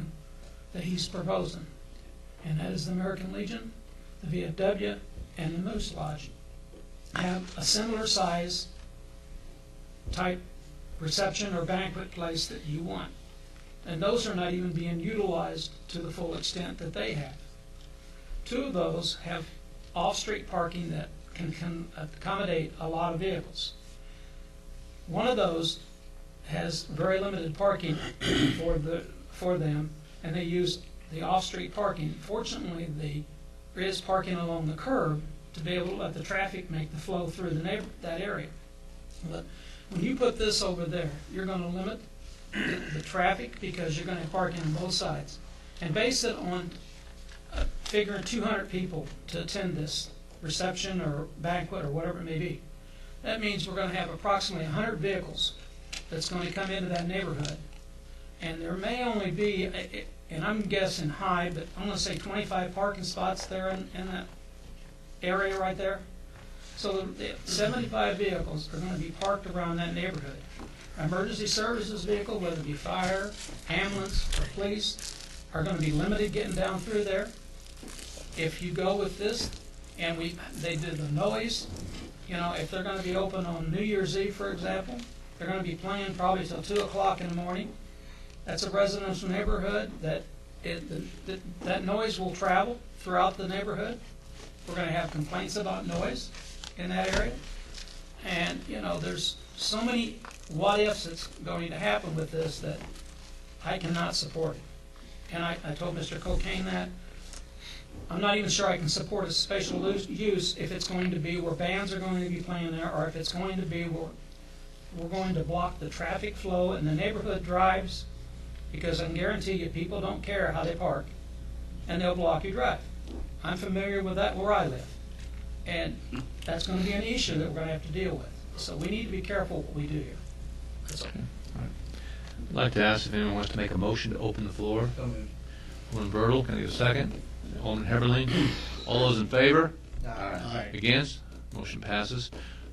that he's proposing, and that is the American Legion, the VFW, and the Moose Lodge. Have a similar size type reception or banquet place that you want, and those are not even being utilized to the full extent that they have. 2 of those have off-street parking that can accommodate a lot of vehicles. One of those has very limited parking for them, and they use the off-street parking. Fortunately, there is parking along the curb to be able to let the traffic make the flow through that area. But when you put this over there, you're going to limit the traffic, because you're going to have parking on both sides, and base it on figuring 200 people to attend this reception or banquet or whatever it may be. That means we're going to have approximately 100 vehicles that's going to come into that neighborhood, and there may only be, and I'm guessing high, but I'm going to say 25 parking spots there in that area right there. So the 75 vehicles are going to be parked around that neighborhood. Emergency services vehicle, whether it be fire, ambulance, or police, are going to be limited getting down through there. If you go with this, and they did the noise, if they're going to be open on New Year's Eve, for example, they're going to be playing probably till 2 o'clock in the morning. That's a residential neighborhood that noise will travel throughout the neighborhood. We're going to have complaints about noise in that area. And, there's so many what-ifs that's going to happen with this that I cannot support it. And I told Mr. Cocaine that. I'm not even sure I can support a special use if it's going to be where bands are going to be playing there, or if it's going to be where we're going to block the traffic flow in the neighborhood drives, because I can guarantee you people don't care how they park, and they'll block your drive. I'm familiar with that where I live. And that's going to be an issue that we're going to have to deal with. So we need to be careful what we do here. That's all. I'd like to ask if anyone wants to make a motion to open the floor. Alderman Bertle, can I get a second? Alderman Heberling, all those in favor? Aye. Against? Motion passes.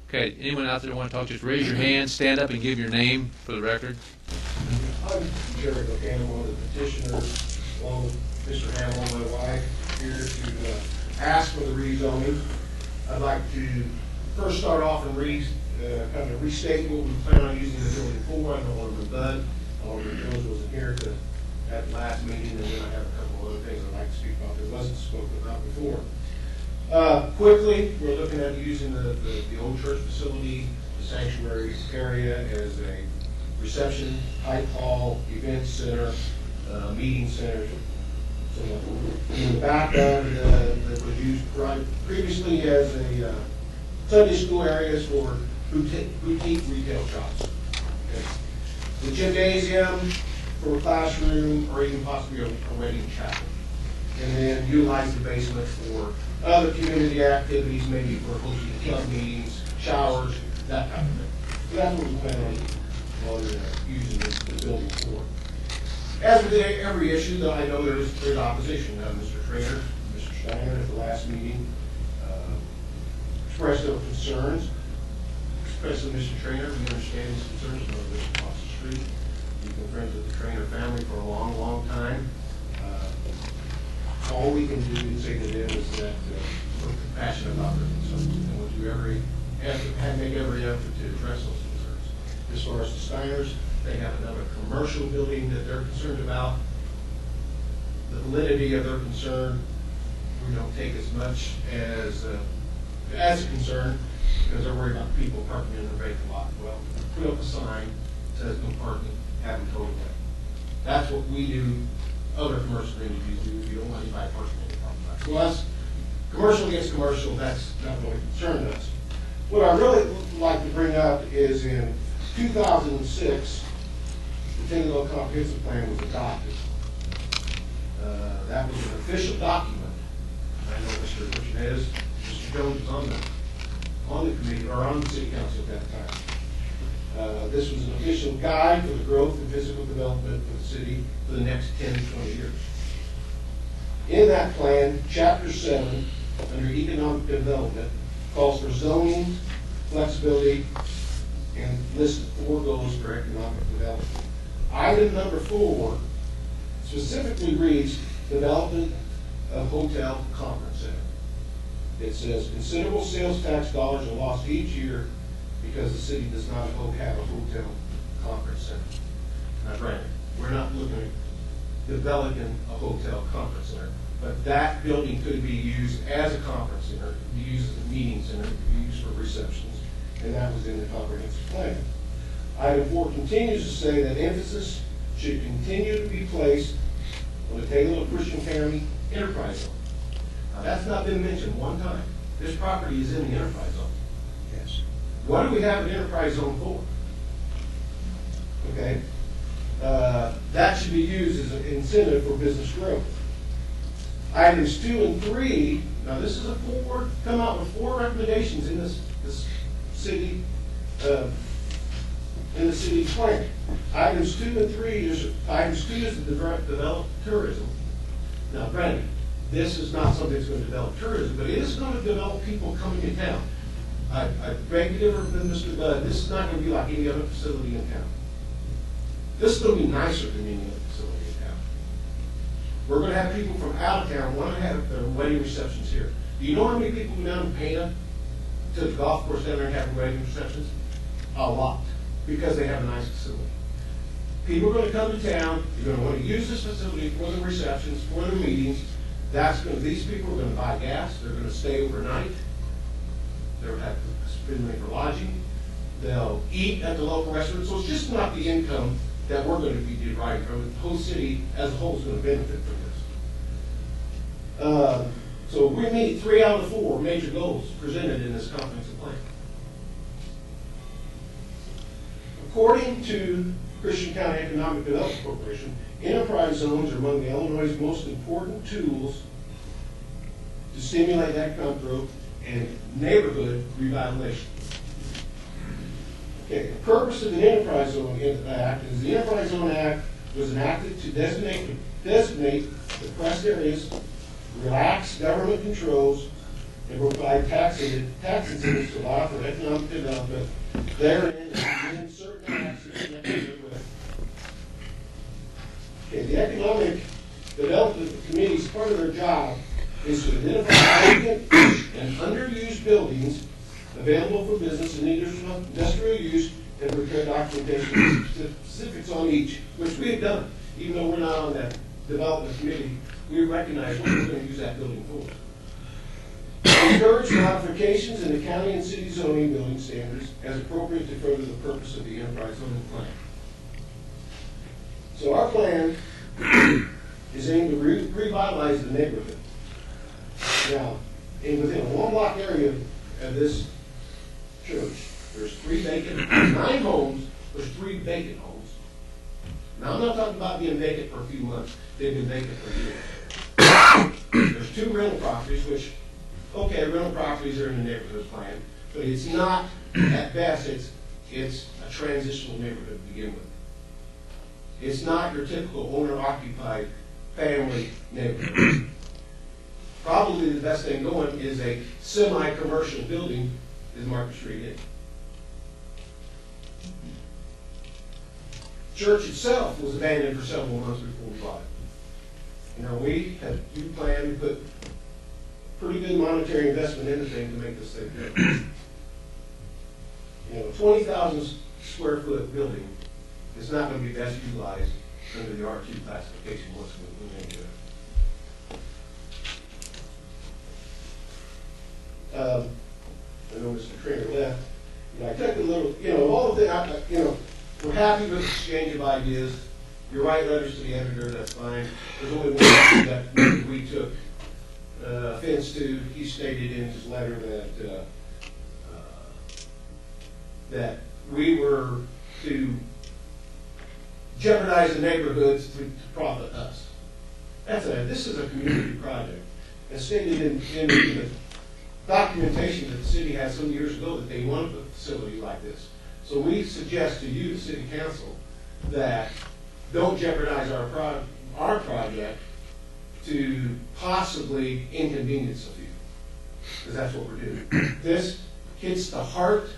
Okay, anyone out there want to talk, just raise your hand, stand up and give your name for the record. I'm Jerry Buchanan, one of the petitioners, along with Mr. Hamill, my wife, here to ask for the rezoning. I'd like to first start off and kind of restate what we plan on using the building for. I know Alderman Bud, Alderman Jones wasn't here at the last meeting, and then I have a couple of other things I'd like to speak about that wasn't spoken about before. Quickly, we're looking at using the old church facility, the sanctuary area, as a reception, type hall, event center, meeting center. So in the back of that was used previously as a Sunday school areas for boutique retail shops. Okay. The gymnasium for a classroom or even possibly a wedding chapel. And then utilize the basement for other community activities, maybe for hosting club meetings, showers, that kind of thing. So that's what we plan on using the building for. As with every issue, though, I know there's opposition. Mr. Trainer, Mr. Steiner at the last meeting expressed their concerns. Especially Mr. Trainer, we understand his concerns. I know this across the street. We've been friends with the Trainer family for a long, long time. All we can do is say to them is that we're compassionate about their concerns, and we'll do make every effort to address those concerns. As far as the Steiners, they have another commercial building that they're concerned about. The validity of their concern, we don't take as much as a concern, because they're worried about people parking in the vacant lot. Well, put up a sign that says no parking, have them towed away. That's what we do. Other commercial entities do. You don't want anybody parking in the parking lot. To us, commercial against commercial, that's not really concerned us. What I really would like to bring up is in 2006, the Taylorville Comprehensive Plan was adopted. That was an official document. I know Mr. Jones was on the committee, or on the city council at that time. This was an official guide for the growth and physical development of the city for the next 10 to 20 years. In that plan, Chapter 7, under economic development, calls for zoning, flexibility, and lists 4 goals for economic development. Item number 4 specifically reads, development of hotel conference center. It says, considerable sales tax dollars are lost each year because the city does not have a hotel conference center. Now granted, we're not looking at developing a hotel conference center, but that building could be used as a conference center, it could be used as a meeting center, it could be used for receptions, and that was in the comprehensive plan. Item 4 continues to say that emphasis should continue to be placed on the Taylorville Christian Family Enterprise Zone. Now that's not been mentioned one time. This property is in the enterprise zone. Yes. What do we have an enterprise zone for? Okay, that should be used as an incentive for business growth. Items 2 and 3, now this is come out with 4 recommendations in this city, in the city plan. Items 2 and 3 items 2 is to develop tourism. Now granted, this is not something that's going to develop tourism, but it is going to develop people coming in town. I beg to differ from Mr. Budd. This is not going to be like any other facility in town. This is going to be nicer than any other facility in town. We're going to have people from out of town want to have their wedding receptions here. Do you know how many people go down to Pana to the golf course down there and have wedding receptions? A lot, because they have a nice facility. People are going to come to town. You're going to want to use this facility for the receptions, for the meetings. These people are going to buy gas. They're going to stay overnight. They'll have to spend money for lodging. They'll eat at the local restaurant. So it's just not the income that we're going to be deriving from it. The whole city as a whole is going to benefit from this. So we meet 3 out of the 4 major goals presented in this comprehensive plan. According to Christian County Economic Development Corporation, enterprise zones are among the Illinois' most important tools to stimulate economic growth and neighborhood revitalization. Okay, the purpose of the Enterprise Zone Act is the Enterprise Zone Act was enacted to designate depressed areas, relax government controls, and provide tax incentives to allow for economic development therein and certain acts connected with. Okay, the Economic Development Committee's part of their job is to identify vacant and underused buildings available for business and industrial use and prepare documentation specifics on each, which we have done. Even though we're not on that development committee, we recognize what we're going to use that building for. Encourage modifications in the county and city zoning building standards as appropriate to further the purpose of the enterprise zoning plan. So our plan is aimed to revitalize the neighborhood. Now, within a 1 block area of this church, there's 9 homes, there's 3 vacant homes. Now, I'm not talking about being vacant for a few months. They've been vacant for years. There's 2 rental properties, which, okay, rental properties are in the neighborhood plan, but it's not, at best, it's a transitional neighborhood to begin with. It's not your typical owner-occupied family neighborhood. Probably the best thing going is a semi-commercial building is Market Street in. Church itself was abandoned for several months before we bought it. You know, we planned to put pretty good monetary investment into things to make this thing good. You know, a 20,000 square foot building is not going to be best utilized under the R2 classification once we make it. I know Mr. Trainer left. You know, I took a little, you know, all the things, we're happy with the exchange of ideas. You write letters to the editor, that's fine. There's only one thing that we took offense to. He stated in his letter that we were to jeopardize the neighborhoods to profit us. This is a community project. As stated in the documentation that the city had some years ago that they wanted a facility like this. So we suggest to you, the city council, that don't jeopardize our project to possibly inconvenience a few, because that's what we're doing. This hits the heart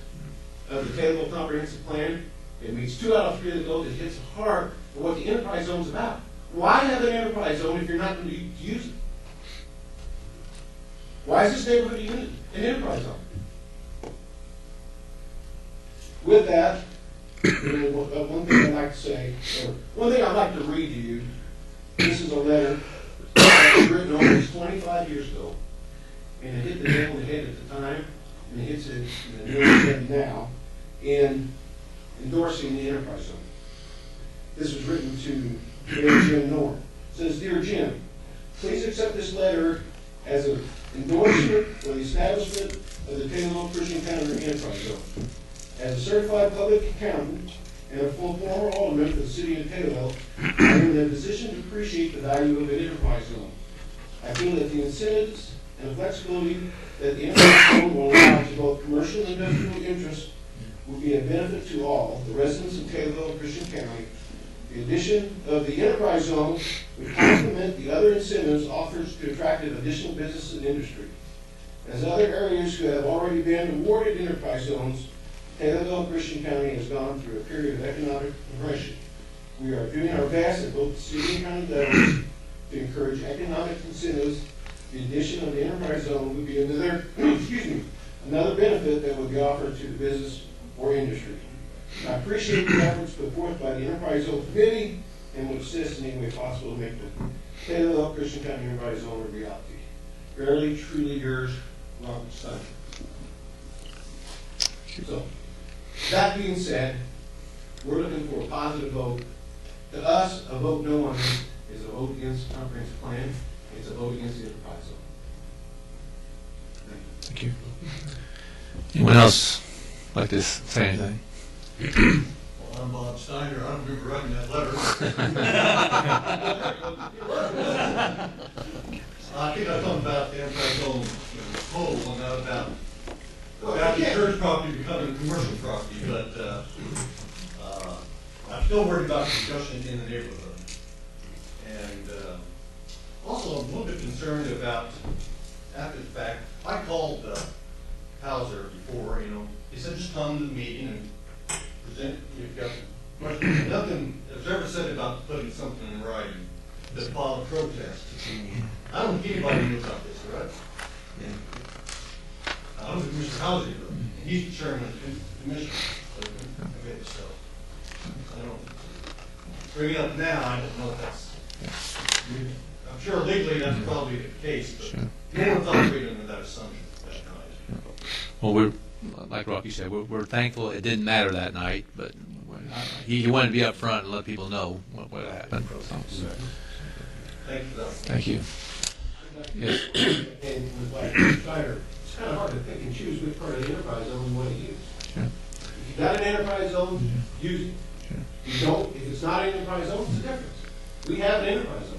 of the Taylorville Comprehensive Plan. It meets 2 out of 3 of those. It hits the heart of what the enterprise zone is about. Why have an enterprise zone if you're not going to use it? Why is this neighborhood an enterprise zone? With that, one thing I'd like to say, or one thing I'd like to read to you, this is a letter that was written almost 25 years ago, and it hit the nail on the head at the time, and it hits it the nail on the head now, in endorsing the enterprise zone. This was written to Mayor Jim Norm. It says, "Dear Jim, please accept this letter as an endorsement for the establishment of the Taylorville Christian County Enterprise Zone. As a certified public accountant and a full former alderman for the city of Taylorville, I am in a position to appreciate the value of an enterprise zone. I feel that the incentives and the flexibility that the enterprise zone will allow to both commercial and industrial interests will be a benefit to all, the residents of Taylorville and Christian County. The addition of the enterprise zone would complement the other incentives offered to attract additional business and industry. As other areas who have already been awarded enterprise zones, Taylorville and Christian County has gone through a period of economic compression. We are doing our best at both the city and county levels to encourage economic incentives. The addition of the enterprise zone would be another benefit that would be offered to the business or industry. I appreciate the efforts put forth by the Enterprise Zone Committee and will assist in any way possible to make the Taylorville Christian County Enterprise Zone a reality. Verily, truly yours, Robert Stein." So, that being said, we're looking for a positive vote. To us, a vote no on this is a vote against the comprehensive plan. It's a vote against the enterprise zone. Thank you. Anyone else like to say anything? Well, I'm Bob Steiner. I don't remember writing that letter. I think I thought about the enterprise zone in the whole, and not about concerned about, after the fact, I called Hauser before, he said just come to the meeting and present, you've got questions. Nothing was ever said about putting something in writing that filed a protest. I don't think anybody knows about this, right? I don't think Mr. Hauser knows. He's the chairman of the commission. Okay, so I don't bring it up now. I don't know if that's. I'm sure legally that's probably the case, but no one thought we'd under that assumption at that time. Well, we're, like Rocky said, we're thankful it didn't matter that night, but he wanted to be up front and let people know what happened. Thank you for that. Thank you. Yes. And with like Steiner, it's kind of hard to pick and choose which part of the enterprise zone we want to use. Sure. If you got an enterprise zone, use it. Sure. If you don't, if it's not an enterprise zone, it's a difference. We have an enterprise zone.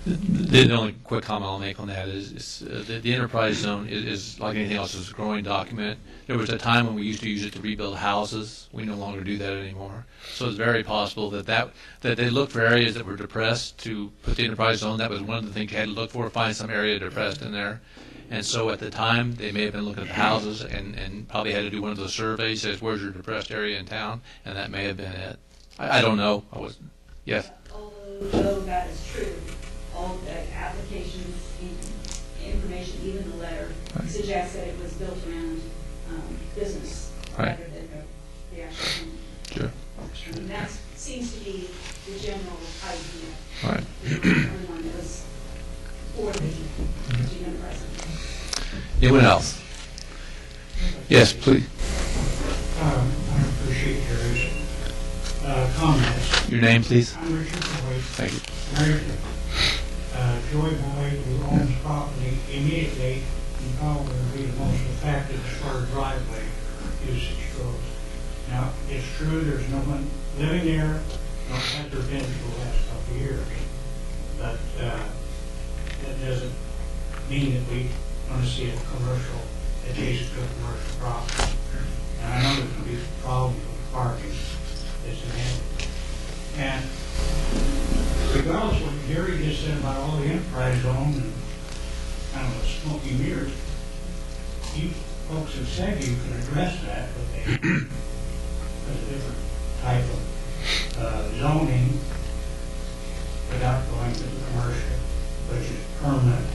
The only quick comment I'll make on that is the enterprise zone is like anything else, is a growing document. There was a time when we used to use it to rebuild houses. We no longer do that anymore. So it's very possible that they looked for areas that were depressed to put the enterprise zone. That was one of the things you had to look for, find some area depressed in there. And so at the time, they may have been looking at the houses and probably had to do one of those surveys, says, where's your depressed area in town? And that may have been it. I don't know. I wasn't. Yes? Although that is true, all the applications, information, even the letter, suggests that it was built around business rather than the actual home. Sure. I mean, that seems to be the general idea. Right. Everyone was for the GM president. Anyone else? Yes, please. I appreciate Jerry's comments. Your name, please. I'm Richard Boyd. Thank you. Married to Joy Boyd, who owns property immediately and probably would be the most affected as far as driveway usage goes. Now, it's true there's no one living there, nor has there been for the last couple of years. But that doesn't mean that we want to see a commercial, adjacent to a commercial property. And I know there's going to be some problems with parking. And regardless of what Gary just said about all the enterprise zone and kind of a smoky mirrors, you folks have said you can address that with a different type of zoning without going to the commercial, which is permanent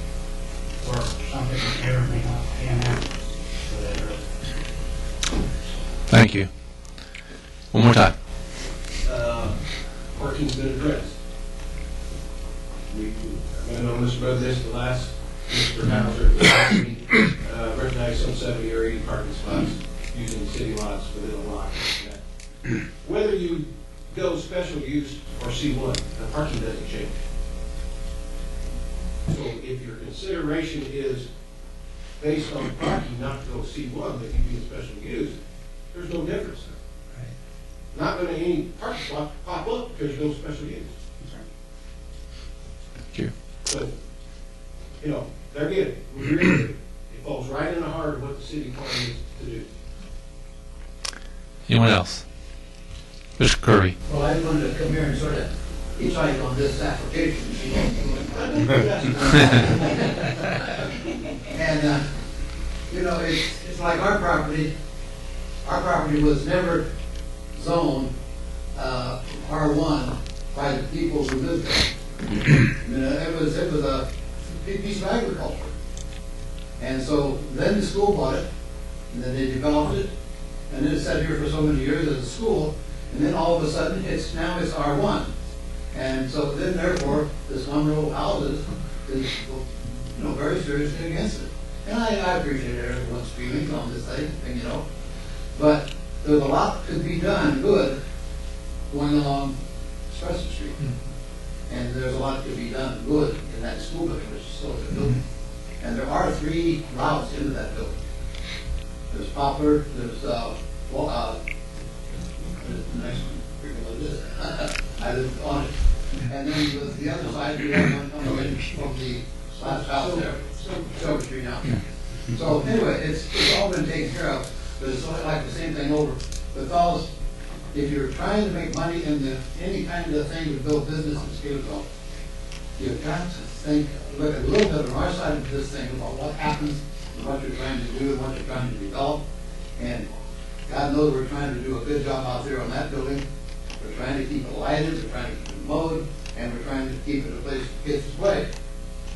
or something that may or may not pan out for that area. Thank you. One more time. Parking's been addressed. I know Mr. Brothers, the last Mr. Hauser recognized some 70 or 80 parking spots using city lots within a lot. Whether you go special use or C1, the parking doesn't change. So if your consideration is based on parking not to go C1, that can be a special use, there's no difference there. Not going to any parking spot pop up because you go special use. Thank you. So, they're good. We agree with it. It falls right in the heart of what the city plans to do. Anyone else? Mr. Curry. Well, I wanted to come here and sort of hitchhike on this application. And, it's like our property. Our property was never zoned R1 by the people who lived there. It was a big piece of agriculture. And so then the school bought it, and then they developed it, and then it sat here for so many years as a school, and then all of a sudden it's R1. And so then therefore this one row of houses is very seriously against it. And I appreciate everyone's feelings on this thing, but there's a lot that could be done good going along Spencer Street. And there's a lot that could be done good in that school building, which is still a good building. And there are 3 routes into that building. There's Poplar, there's the next one, what it is. I lived on it. And then the other side, we have one coming in from the last house there, Silver Street now. So anyway, it's all been taken care of, but it's sort of like the same thing over. Because if you're trying to make money in any kind of thing to build business in Taylorville, you've got to think, look a little bit on our side of this thing about what happens and what you're trying to do and what you're trying to develop. And God knows we're trying to do a good job out there on that building. We're trying to keep it lighted, we're trying to keep it mowed, and we're trying to keep it a place that gets its way.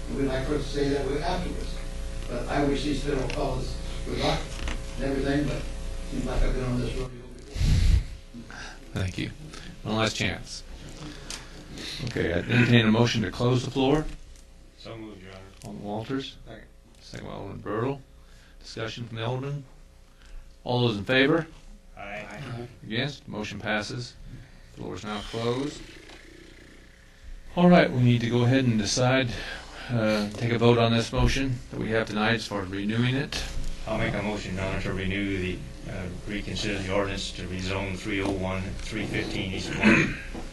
And we'd like for us to say that way afterwards. But I wish these federal fellows good luck and everything, but it seems like I've been on this rodeo before. Thank you. One last chance. Okay, I entertain a motion to close the floor. So moved, Your Honor. Alderman Walters. Second by Alderman Bertle. Discussion from the Alderman. All those in favor? Aye. Against? Motion passes. Floor is now closed. All right, we need to go ahead and decide, take a vote on this motion that we have tonight as far as renewing it. I'll make a motion, Your Honor, to renew the, reconsider the ordinance to rezone 301, 315 East 1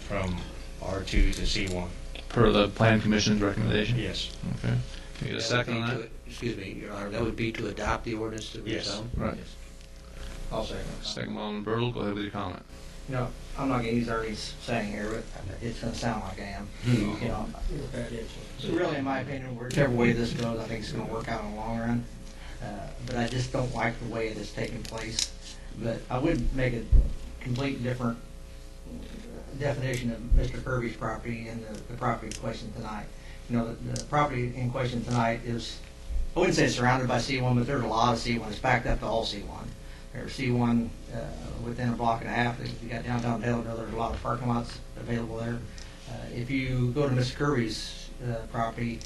from R2 to C1. Per the Plan Commission's recommendation? Yes. Okay. Can we get a second on that? Excuse me, Your Honor, that would be to adopt the ordinance to rezone? Yes. Right. I'll second. Second by Alderman Bertle. Go ahead with your comment. You know, I'm not gonna use Ernie's saying here, but it's gonna sound like I am. You know, so really, in my opinion, whichever way this goes, I think it's gonna work out in the long run. But I just don't like the way it is taking place. But I would make a complete different definition of Mr. Kirby's property and the property in question tonight. You know, the property in question tonight is, I wouldn't say it's surrounded by C1, but there's a lot of C1. It's backed up to all C1. There's C1 within a block and a half. If you got downtown Taylorville, there's a lot of parking lots available there. If you go to Mr. Kirby's property,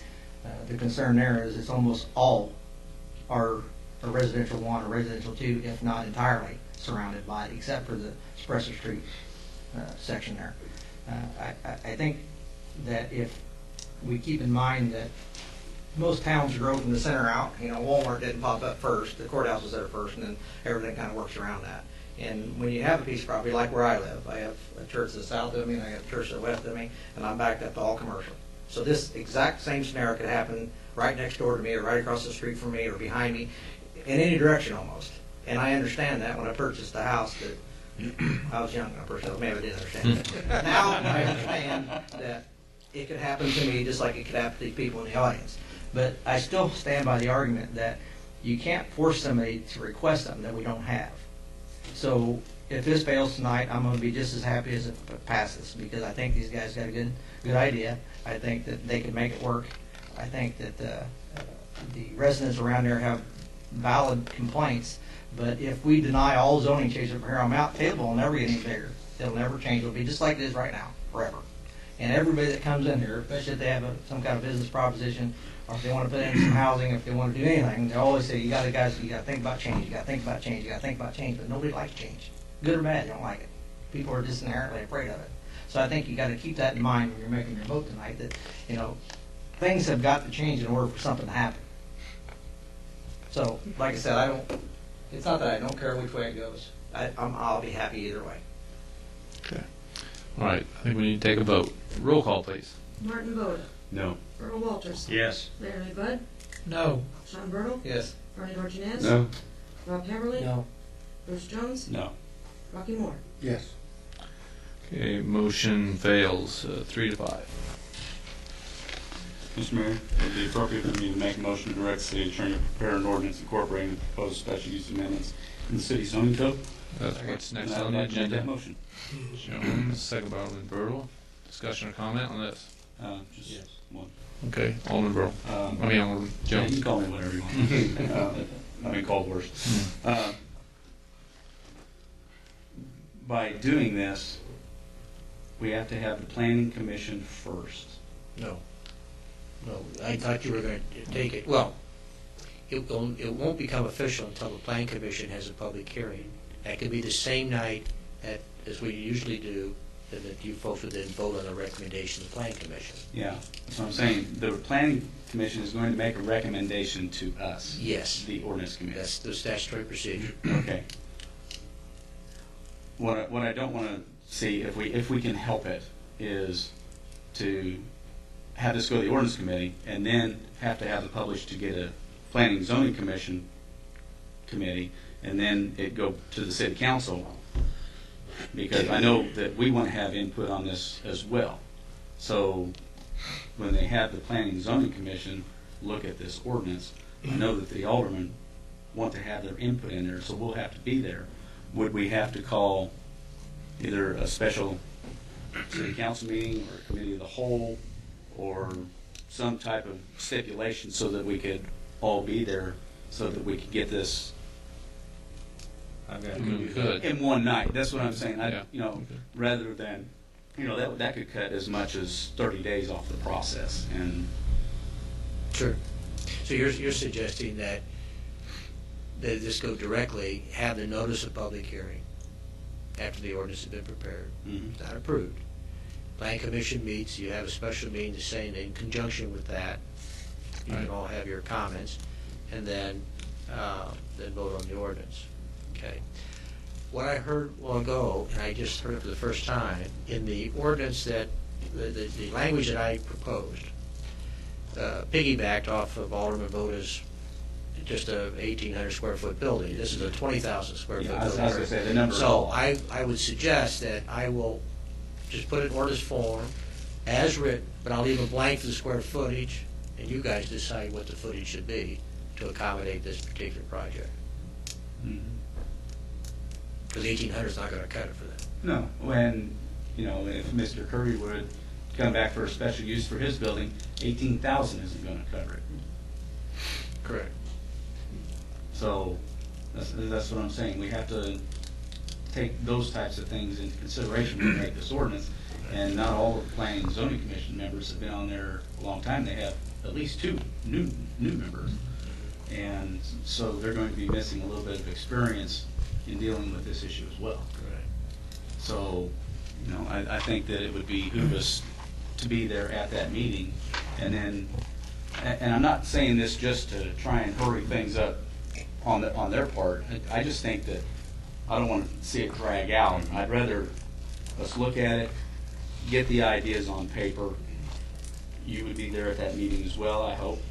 the concern there is it's almost all are a residential 1 or residential 2, if not entirely surrounded by it, except for the Espresso Street section there. I think that if we keep in mind that most towns grow from the center out, you know, Walmart didn't pop up first, the courthouse was there first, and then everything kind of works around that. And when you have a piece of property like where I live, I have a church to the south of me, and I have a church to the west of me, and I'm backed up to all commercial. So this exact same scenario could happen right next door to me, or right across the street from me, or behind me, in any direction almost. And I understand that when I purchased the house, that I was young when I purchased it, maybe I didn't understand it. Now I understand that it could happen to me just like it could happen to these people in the audience. But I still stand by the argument that you can't force somebody to request something that we don't have. So if this fails tonight, I'm going to be just as happy as if it passes, because I think these guys got a good idea. I think that they can make it work. I think that the residents around there have valid complaints. But if we deny all zoning changes from here on out, Taylorville will never get any bigger. It'll never change. It'll be just like it is right now, forever. And everybody that comes in here, especially if they have some kind of business proposition, or if they want to put in some housing, if they want to do anything, they always say, you got to think about change, you got to think about change, you got to think about change. But nobody likes change. Good or bad, they don't like it. People are just inherently afraid of it. So I think you got to keep that in mind when you're making your vote tonight, that, you know, things have got to change in order for something to happen. So, like I said, it's not that I don't care which way it goes. I'll be happy either way. Okay. All right. I think we need to take a vote. Roll call, please. Martin Boda. No. Earl Walters. Yes. Larry Bud. No. Sean Bertle. Yes. Bernie Dorchenez. No. Rob Heatherly. No. Bruce Jones. No. Rocky Moore. Yes. Okay, motion fails 3-5. Mr. Mayor, it would be appropriate for me to make a motion to direct the city attorney to prepare an ordinance incorporating the proposed special use amendments in the city zoning code. That's what's next And I on would the like to make agenda. that motion. Jones, second by Alderman Bertle. Discussion or comment on this? Just one. Okay, Alderman Bertle. Alderman Yeah, you Jones. can call me whatever you want. I've been called worse. By doing this, we have to have the planning commission first. No. No, I thought you were going to take it, well, it won't become official until the Plan Commission has a public hearing. That could be the same night as we usually do, and that you folks would then vote on the recommendation of the Plan Commission. Yeah, that's what I'm saying. The planning commission is going to make a recommendation to us. Yes. The ordinance committee. That's the statutory procedure. Okay. What I don't want to see, if we can help it, is to have this go to the ordinance committee and then have to have it published to get a planning and zoning commission committee, and then it go to the city council, because I know that we want to have input on this as well. So when they have the Planning and Zoning Commission look at this ordinance, I know that the aldermen want to have their input in there, so we'll have to be there. Would we have to call either a special city council meeting or a committee of the whole, or some type of stipulation so that we could all be there, so that we could get this We could. in one night? That's what I'm saying. Yeah. Rather than, that could cut as much as 30 days off the process. And Sure. So you're suggesting that they just go directly, have the notice of public hearing after the ordinance has been prepared, Mhm. not approved. Plan commission meets, you have a special meeting to say, and in conjunction with that, you can all have your comments, and then vote on the ordinance. Okay. What I heard a while ago, and I just heard it for the first time, in the ordinance that, the language that I proposed, piggybacked off of Alderman Voda's just a 1,800 square foot building. This is a 20,000 square foot Yeah, I was building. going to say, the number is So all. I would suggest that I will just put it in ordinance form as written, but I'll leave a blank for the square footage, and you guys decide what the footage should be to accommodate this particular project. Because 1,800 is not going to cut it for that. No, when, if Mr. Curry would come back for a special use for his building, 18,000 isn't going to cover it. Correct. So that's what I'm saying. We have to take those types of things into consideration when we make this ordinance. And not all of the Planning and Zoning Commission members have been on there a long time. They have at least 2 new members. And so they're going to be missing a little bit of experience in dealing with this issue as well. Correct. So, I think that it would behoove us to be there at that meeting. And then, and I'm not saying this just to try and hurry things up on their part. I just think that I don't want to see it drag out. I'd rather us look at it, get the ideas on paper. You would be there at that meeting as well, I hope,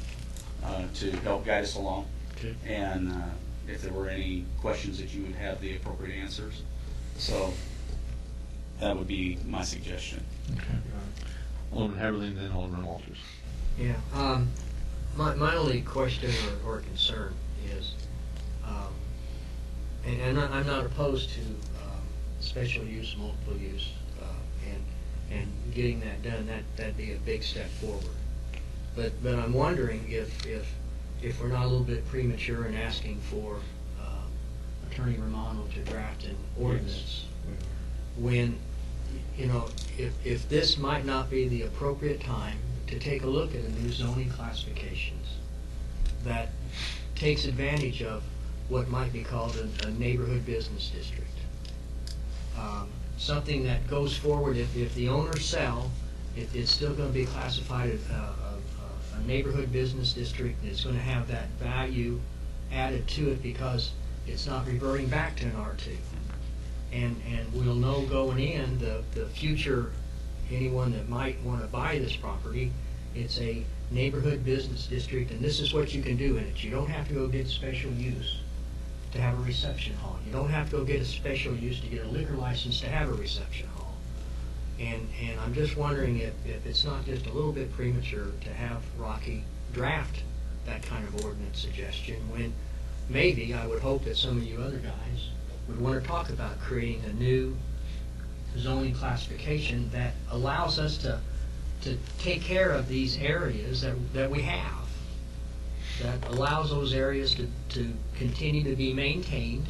to help guide us along. Okay. And if there were any questions, that you would have the appropriate answers. So that would be my suggestion. Alderman Haverly and then Alderman Walters. Yeah, my only question or concern is, and I'm not opposed to special use, multiple use, and getting that done. That'd be a big step forward. But I'm wondering if we're not a little bit premature in asking for Attorney Romano to draft an ordinance, when, if this might not be the appropriate time to take a look at a new zoning classifications that takes advantage of what might be called a neighborhood business district. Something that goes forward, if the owners sell, it's still going to be classified as a neighborhood business district, and it's going to have that value added to it because it's not reverting back to an R2. And we'll know going in, the future, anyone that might want to buy this property, it's a neighborhood business district, and this is what you can do in it. You don't have to go get special use to have a reception hall. You don't have to go get a special use to get a liquor license to have a reception hall. And I'm just wondering if it's not just a little bit premature to have Rocky draft that kind of ordinance suggestion, when maybe I would hope that some of you other guys would want to talk about creating a new zoning classification that allows us to take care of these areas that we have, that allows those areas to continue to be maintained,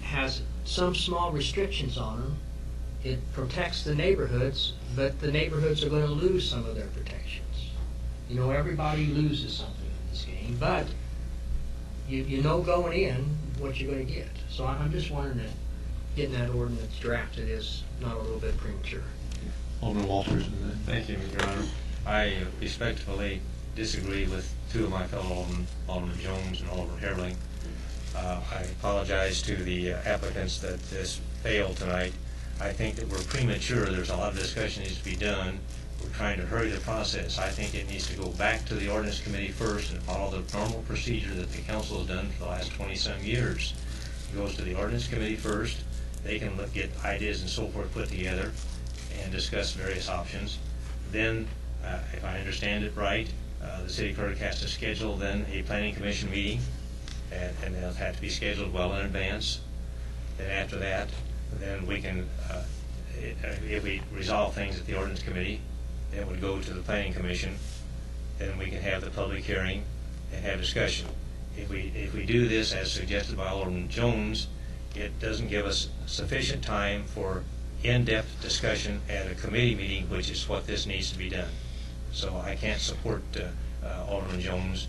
has some small restrictions on them. It protects the neighborhoods, but the neighborhoods are going to lose some of their protections. Everybody loses something in this game, but you know going in what you're going to get. So I'm just wondering if getting that ordinance drafted is not a little bit premature. Alderman Walters and then. Thank you, Mr. Honor. I respectfully disagree with 2 of my fellow Aldermen, Alderman Jones and Alderman Haverling. I apologize to the applicants that this failed tonight. I think that we're premature. There's a lot of discussion needs to be done. We're trying to hurry the process. I think it needs to go back to the ordinance committee first and follow the normal procedure that the council has done for the last 20-some years. It goes to the ordinance committee first. They can get ideas and so forth put together and discuss various options. then, if I understand it right, the city clerk has to schedule then a planning commission meeting, and they'll have to be scheduled well in advance. Then after that, then we can, if we resolve things at the ordinance committee, then would go to the planning commission, then we can have the public hearing and have discussion. If we do this as suggested by Alderman Jones, it doesn't give us sufficient time for in-depth discussion at a committee meeting, which is what this needs to be done. So I can't support Alderman Jones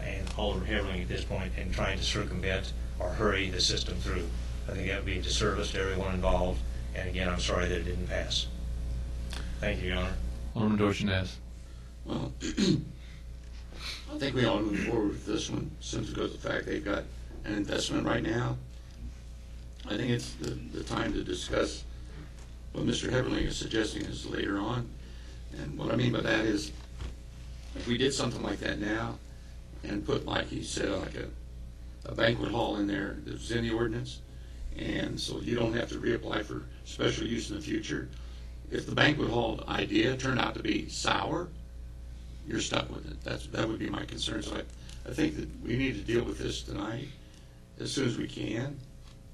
and Alderman Heberling at this point in trying to circumvent or hurry the system through. I think that would be a disservice to everyone involved, and again, I'm sorry that it didn't pass. Thank you, Your Honor. Alderman Dorchenez. Well, I think we ought to move forward with this one simply because of the fact they've got an investment right now. I think it's the time to discuss what Mr. Heberling is suggesting is later on. And what I mean by that is, if we did something like that now and put, like he said, like a banquet hall in there that's in the ordinance, and so you don't have to reapply for special use in the future. If the banquet hall idea turned out to be sour, you're stuck with it. That would be my concern. So I think that we need to deal with this tonight as soon as we can,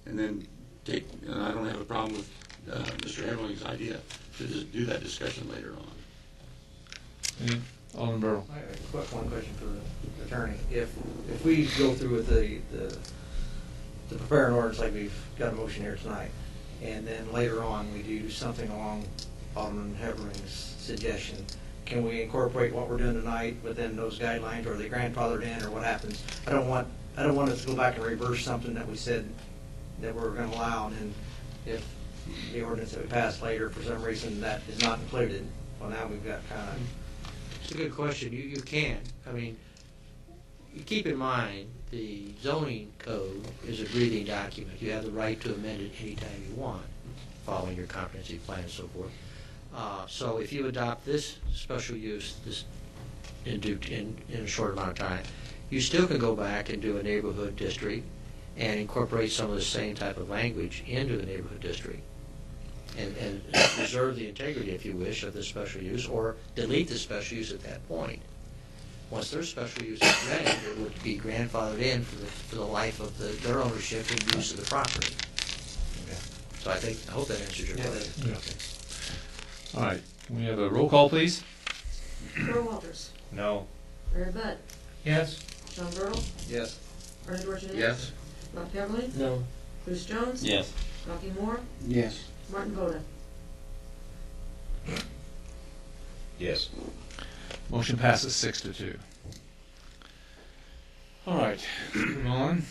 and then and I don't have a problem with Mr. Heberling's idea to just do that discussion later on. Alderman Burrow. I have one question for the attorney. If we go through with the prepare an ordinance like we've got a motion here tonight, and then later on we do something along Alderman Heberling's suggestion, can we incorporate what we're doing tonight within those guidelines, or are they grandfathered in, or what happens? I don't want us to go back and reverse something that we said that we're going to allow, and if the ordinance that we pass later, for some reason, that is not included, well, now we've got kind of... It's a good question. You can. I mean, you keep in mind the zoning code is a breathing document. You have the right to amend it anytime you want, following your comprehensive plan and so forth. So if you adopt this special use in a short amount of time, you still can go back and do a neighborhood district and incorporate some of the same type of language into the neighborhood district. And preserve the integrity, if you wish, of the special use, or delete the special use at that point. Once their special use is granted, it would be grandfathered in for the life of their ownership and use of the property. Okay. So I hope that answers your question. Yeah. Okay. All right. Can we have a roll call, please? Earl Walters. No. Larry Bud. Yes. Sean Burrow. Yes. Bernie Dorchenez. Yes. Rob Heberling. No. Bruce Jones. Yes. Rocky Moore. Yes. Martin Voda. Yes. Motion passes 6-2. All right, moving on.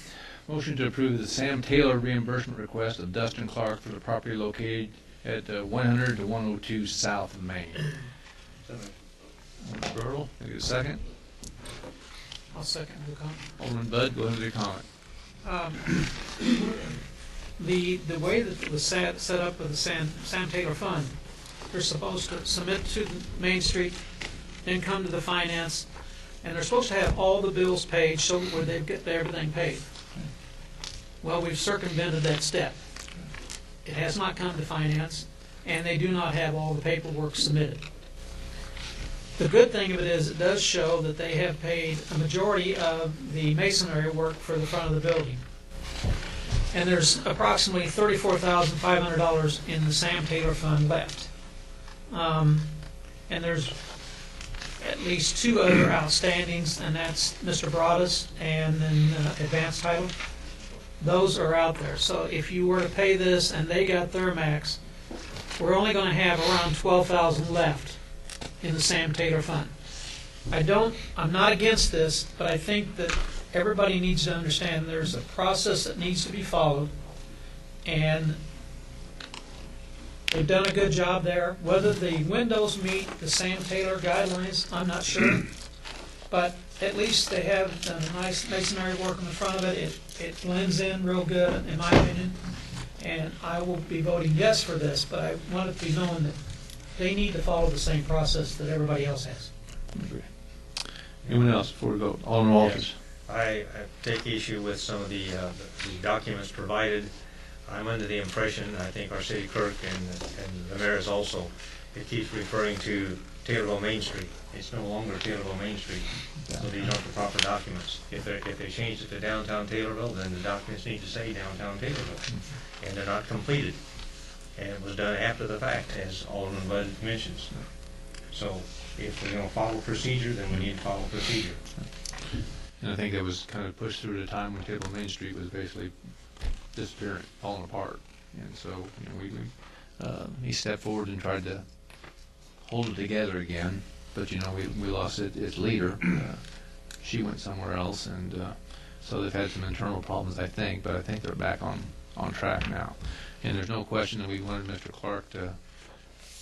Motion to approve the Sam Taylor reimbursement request of Dustin Clark for the property located at 100 to 102 South of Main. Alderman Bertle, can I get a second? I'll second the comment. Alderman Bud, go ahead with your comment. The way that it was set up with the Sam Taylor Fund, they're supposed to submit to the Main Street, then come to the finance, and they're supposed to have all the bills paid so where they get everything paid. Well, we've circumvented that step. It has not come to finance, and they do not have all the paperwork submitted. The good thing of it is it does show that they have paid a majority of the masonry work for the front of the building. And there's approximately $34,500 in the Sam Taylor Fund left. And there's at least two other outstandings, and that's Mr. Broadus and then advanced title. Those are out there. So if you were to pay this and they got their max, we're only going to have around $12,000 left in the Sam Taylor Fund. I'm not against this, but I think that everybody needs to understand there's a process that needs to be followed, and they've done a good job there. Whether the windows meet the Sam Taylor guidelines, I'm not sure, but at least they have done a nice masonry work on the front of it. It blends in real good, in my opinion, and I will be voting yes for this, but I want it to be known that they need to follow the same process that everybody else has. Anyone else before we vote? Alderman Walters. I take issue with some of the documents provided. I'm under the impression, I think our city clerk and the mayor is also, it keeps referring to Taylorville Main Street. It's no longer Taylorville Main Street, so these aren't the proper documents. If they changed it to downtown Taylorville, then the documents need to say downtown Taylorville, and they're not completed. And it was done after the fact, as Alderman Bud mentions. So if we're gonna follow procedure, then we need to follow procedure. And I think that was kind of pushed through at a time when Taylorville Main Street was basically disappearing, falling apart. And so, he stepped forward and tried to hold it together again. But, we lost its leader. She went somewhere else, and so they've had some internal problems, I think. But I think they're back on track now. And there's no question that we wanted Mr. Clark to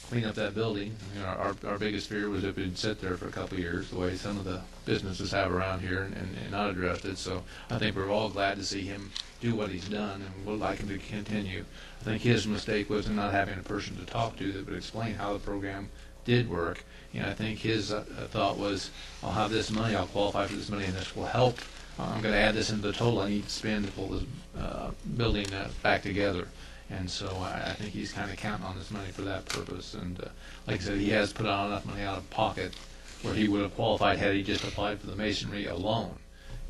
clean up that building. Our biggest fear was if it had sit there for a couple of years, the way some of the businesses have around here, and not addressed it. So I think we're all glad to see him do what he's done, and would like him to continue. I think his mistake was in not having a person to talk to that would explain how the program did work. I think his thought was, I'll have this money, I'll qualify for this money, and this will help. I'm going to add this into the total I need to spend to pull this building back together. And so I think he's kind of counting on this money for that purpose. And like I said, he has put on enough money out of pocket where he would have qualified had he just applied for the masonry alone.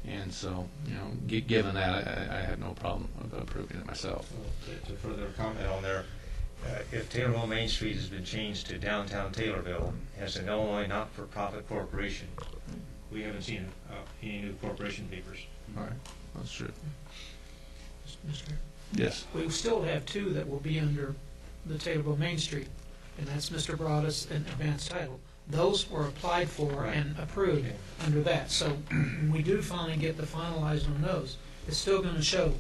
And so, given that, I have no problem approving it myself. To further comment on there, if Taylorville Main Street has been changed to downtown Taylorville as an Illinois not-for-profit corporation, we haven't seen any new corporation papers. All right, that's true. Mr. Mayor? Yes. We still have two that will be under the Taylorville Main Street, and that's Mr. Broadus and Advanced Title. Those were applied for and approved under that. So when we do finally get the finalized on those, it's still going to show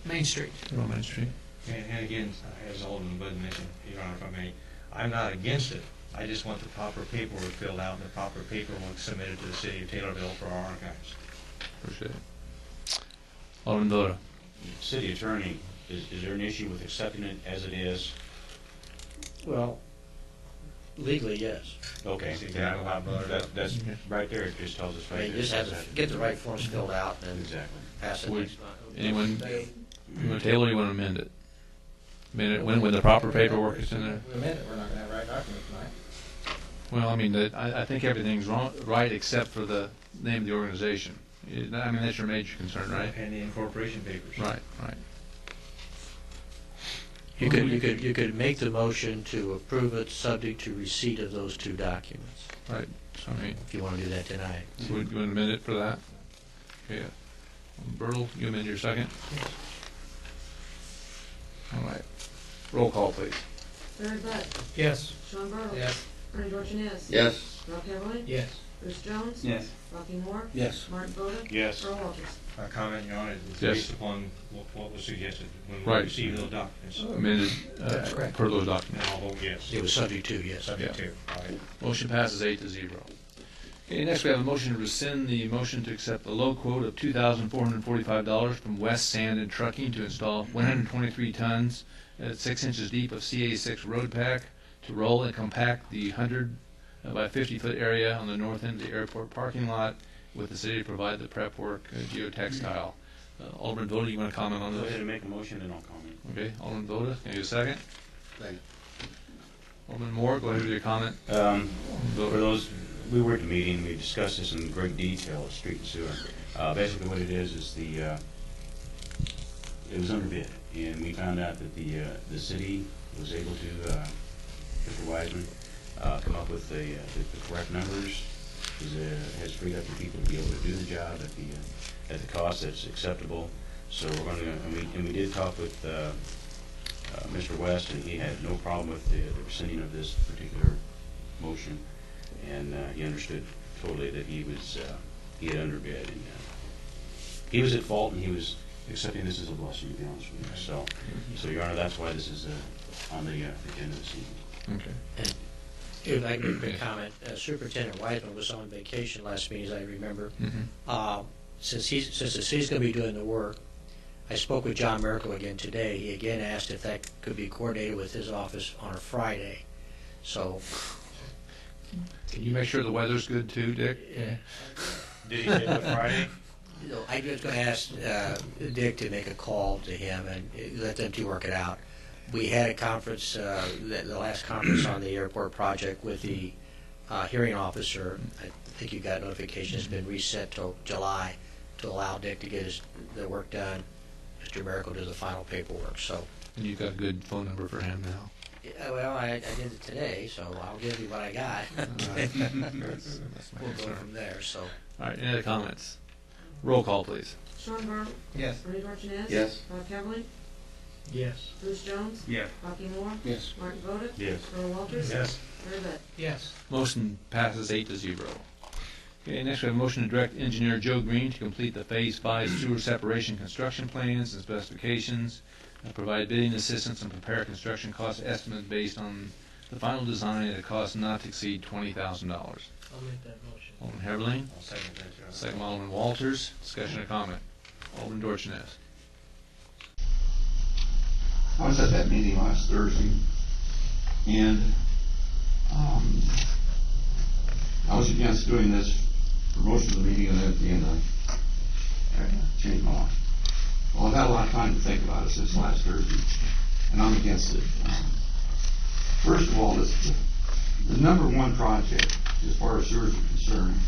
Main Street. Main Street. And again, as Alderman Bud mentioned, Your Honor, if I may, I'm not against it. I just want the proper paperwork filled out and the proper paperwork submitted to the city of Taylorville for our archives. Appreciate it. Alderman Voda. City Attorney, is there an issue with accepting it as it is? Well, legally, yes. Okay, that's right there. It just tells us I right mean, there. just have to get the right forms filled out and pass it next month. Anyone, you want to table or you want to amend it? Amend it when the proper paperwork is in there? We amend it, we're not going to have right documents tonight. Well, I mean, I think everything's right except for the name of the organization. I mean, that's your major concern, right? And the incorporation papers. Right. You could make the motion to approve it subject to receipt of those two documents. Right. So, I mean, if you want to do that tonight. Would you amend it for that? Okay. Bertle, you amend your second? Yes. All right. Roll call, please. Larry Bud. Yes. Sean Bertle. Yes. Bernie Dorchenez. Yes. Rob Heatherly. Yes. Bruce Jones. Yes. Rocky Moore. Yes. Martin Voda. Yes. Earl Walters. Comment, Your Honor, is Yes. based upon what was suggested when Right. we received those documents. Amended That's correct. per those documents. And I'll vote yes. It was subject to, yes. Subject to. All right. Motion passes 8-0. Okay, next we have a motion to rescind the motion to accept the low quote of $2,445 from West Sand and Trucking to install 123 tons at 6 inches deep of CA6 road pack to roll and compact the 100 by 50-foot area on the north end of the airport parking lot, with the city to provide the prep work geotextile. Alderman Voda, you want to comment on Go this? ahead and make a motion and I'll comment. Okay, Alderman Voda, can you get a second? Second. Alderman Moore, go ahead with your comment. For those, we were at the meeting, we discussed this in great detail at Street and Sewer. Basically what it is it was underbid, and we found out that the city was able to, Mr. Wiseman, come up with the correct numbers, has freed up the people to be able to do the job at the cost that's acceptable. So we're going to, and we did talk with Mr. West, and he had no problem with the rescinding of this particular motion, and he understood totally that he had underbid, and he was at fault, and he was accepting this as a blessing, to be honest with you. So Your Honor, that's why this is on the agenda this evening. Okay. If I could make a comment, Superintendent Wiseman was on vacation last meeting, as I remember. Since the city's going to be doing the work, I spoke with John Miracle again today. He again asked if that could be coordinated with his office on a Friday. So, can you make sure the weather's good too, Dick? Yeah. Did he say it was Friday? I was going to ask Dick to make a call to him and let them two work it out. We had a conference, the last conference on the airport project with the hearing officer. I think you got notification. It's been reset till July to allow Dick to get the work done. Mr. Miracle does the final paperwork. So. And you've got a good phone number for him now. Yeah, well, I did it today, so I'll give you what I got. We'll go from there. So. All right. Any other comments? Roll call, please. Sean Burdell. Yes. Bernie Dorchenez. Yes. Bob Calvin. Yes. Bruce Jones. Yes. Rocky Moore. Yes. Martin Voda. Yes. Earl Walters. Yes. Larry Bud. Yes. Motion passes 8-0. Okay, next we have a motion to direct engineer Joe Green to complete the Phase 5 sewer separation construction plans and specifications, provide bidding assistance, and prepare construction cost estimates based on the final design at a cost not to exceed $20,000. I'll make that motion. Alderman Heberlein, I'll second that, Your Honor. second by Alderman Walters. Discussion or comment? Alderman Dorchenez. I was at that meeting last Thursday, and I was against doing this for most of the meeting, and then at the end I changed my mind. Well, I've had a lot of time to think about it since last Thursday, and I'm against it. First of all, the number one project, as far as sewers are concerned,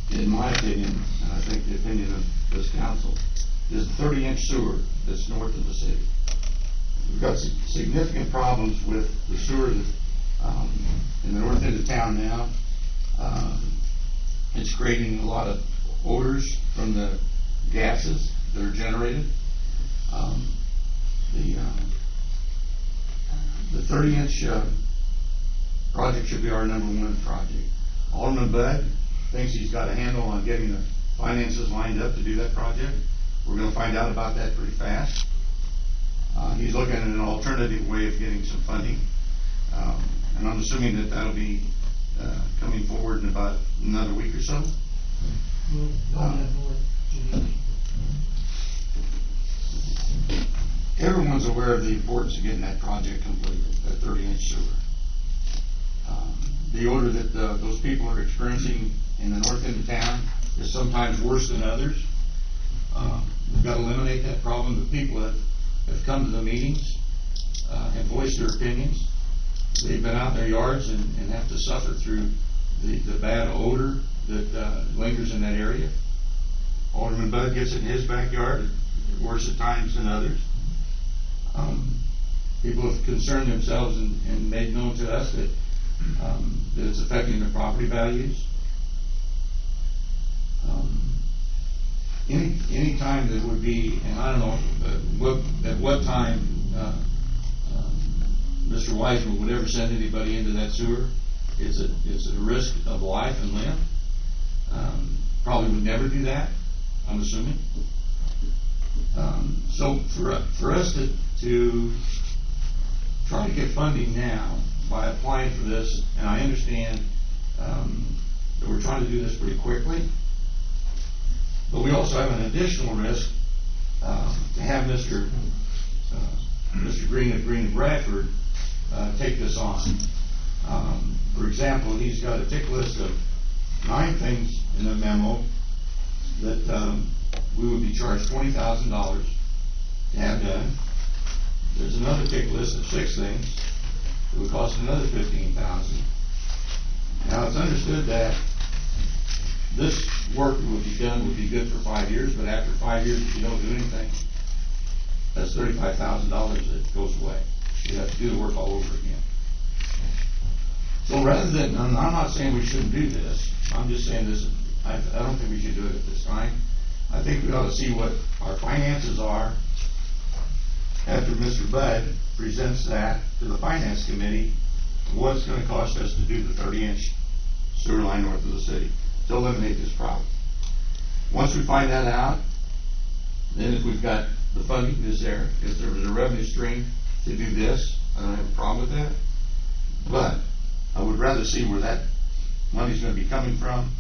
in my opinion, and I think the opinion of this council, is the 30-inch sewer that's north of the city. We've got significant problems with the sewer in the north end of town now. It's creating a lot of odors from the gases that are generated. The 30-inch project should be our number one project. Alderman Bud thinks he's got a handle on getting the finances lined up to do that project. We're going to find out about that pretty fast. He's looking at an alternative way of getting some funding, and I'm assuming that that'll be coming forward in about another week or so. Everyone's aware of the importance of getting that project completed, that 30-inch sewer. The odor that those people are experiencing in the north end of town is sometimes worse than others. We've got to eliminate that problem. The people that have come to the meetings have voiced their opinions. They've been out in their yards and have to suffer through the bad odor that lingers in that area. Alderman Bud gets it in his backyard, worse at times than others. People have concerned themselves and made known to us that it's affecting their property values. Any time that would be, and I don't know at what time Mr. Wiseman would ever send anybody into that sewer. It's a risk of life and limb. Probably would never do that, I'm assuming. So for us to try to get funding now by applying for this, and I understand that we're trying to do this pretty quickly, but we also have an additional risk to have Mr. Green of Green and Bradford take this on. For example, he's got a tick list of 9 things in the memo that we would be charged $20,000 to have done. There's another tick list of 6 things that would cost another $15,000. Now it's understood that this work that would be done would be good for 5 years, but after 5 years, if you don't do anything, that's $35,000 that goes away. You have to do the work all over again. So rather than, I'm not saying we shouldn't do this. I'm just saying this. I don't think we should do it at this time. I think we ought to see what our finances are after Mr. Budd presents that to the Finance Committee, what it's going to cost us to do the 30-inch sewer line north of the city to eliminate this problem. Once we find that out, then if we've got the funding is there, if there was a revenue stream to do this, I don't have a problem with that. But I would rather see where that money's going to be coming from.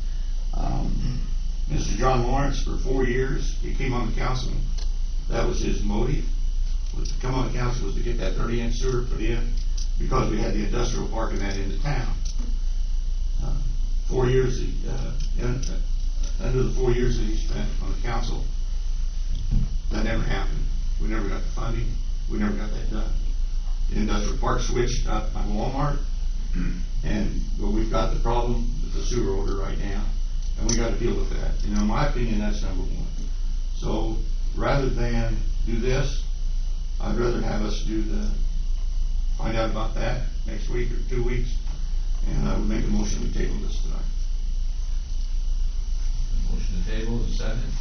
Mr. John Lawrence, for 4 years, he came on the council. That was his motive. Was to come on the council was to get that 30-inch sewer put in because we had the industrial park in that end of town. 4 years, under the 4 years that he spent on the council, that never happened. We never got the funding. We never got that done. industrial park switched up by Walmart. But we've got the problem with the sewer odor right now, and we gotta deal with that. And in my opinion, that's number one. So rather than do this, I'd rather have us find out about that next week or 2 weeks, and I would make a motion to table this tonight. Motion to table is second.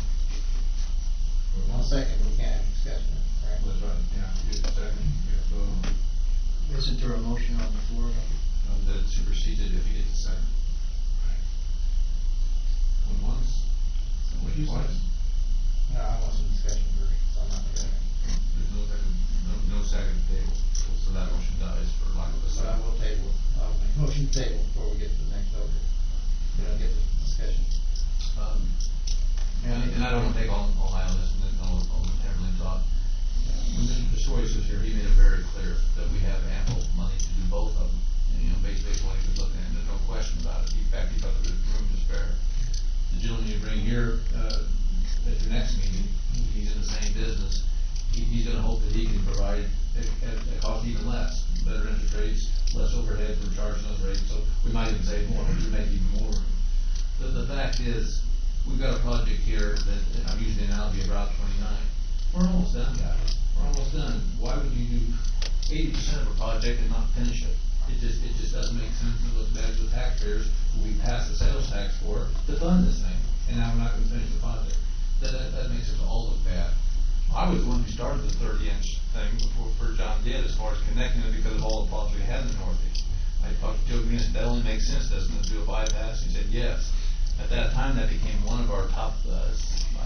I'll second, we can't have discussion. That's right, yeah, get the second. Isn't there a motion on the floor? That superseded if you get the second. Going once, twice. No, I want some discussion first, so I'm not gonna. There's no second table, so that motion dies for lack of a So I second. will table, I'll make motion to table before we get to the next vote. We don't get the discussion. And I don't want to take all my on this, and then I'll Everly talk. When Mr. Schwartz was here, he made it very clear that we have ample money to do both of them. And, basically what he was looking at, and there's no question about it. In fact, he thought there was room to spare. The gentleman you bring here, at your next meeting, he's in the same business. He's gonna hope that he can provide at a cost even less, better interest rates, less overhead for charging those rates, so we might even save more, we make even more. The fact is, we've got a project here that, I'm using the analogy of Route 29. We're almost done, guys. We're almost done. Why would you do 80% of a project and not finish it? It just doesn't make sense to look bad to the taxpayers who we passed the sales tax for to fund this thing, and now we're not gonna finish the project. That makes us all look bad. I was the one who started the 30-inch thing before John did, as far as connecting it because of all the problems we had in the Northeast. I talked to Joe Green, that only makes sense, doesn't it, to do a bypass? He said yes. At that time, that became one of our top, I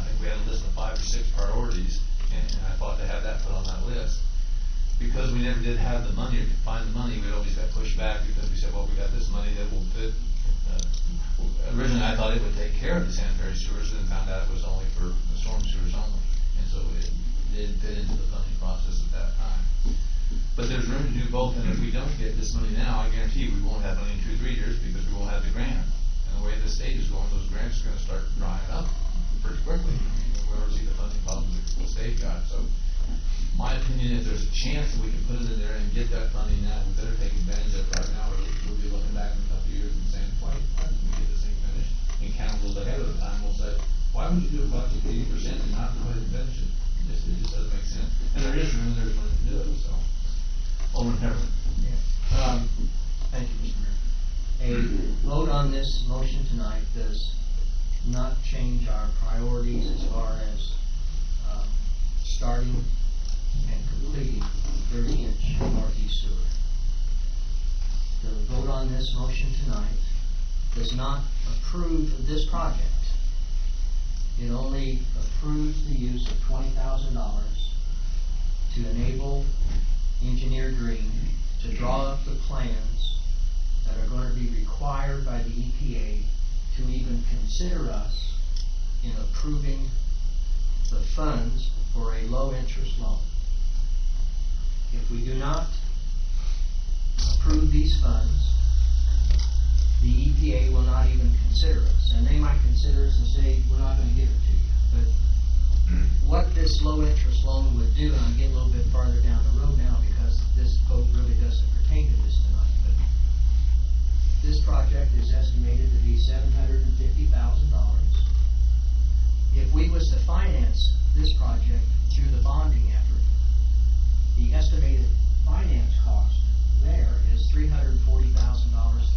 think we had a list of 5 or 6 priorities, and I fought to have that put on that list. Because we never did have the money or could find the money, we always got pushed back because we said, well, we got this money that will fit. Originally, I thought it would take care of the sanitary sewers, and found out it was only for the storm sewers only. And so it didn't fit into the funding process at that time. But there's room to do both, and if we don't get this money now, I guarantee we won't have money in 2 or 3 years because we won't have the grant. And the way the state is going, those grants are gonna start drying up pretty quickly. We already see the funding problems that the state got, so. My opinion, if there's a chance that we can put it in there and get that funding now, we better take advantage of it right now, or we'll be looking back in a couple of years and saying, why didn't we get this thing finished? And councils ahead of the time will say, why would you do a project 80% and not go ahead and finish it? It just doesn't make sense. And there is room, and there's money to do it, so. Alderman Everly. Thank you, Mr. Mayor. A vote on this motion tonight does not change our priorities as far as starting and completing 30-inch northeast sewer. The vote on this motion tonight does not approve this project. It only approves the use of $20,000 to enable Engineer Green to draw up the plans that are going to be required by the EPA to even consider us in approving the funds for a low-interest loan. If we do not approve these funds, the EPA will not even consider us. And they might consider us and say, we're not going to give it to you. But what this low-interest loan would do, and I'm getting a little bit farther down the road now because this vote really doesn't pertain to this tonight, but this project is estimated to be $750,000. If we was to finance this project through the bonding effort, the estimated finance cost there is $340,000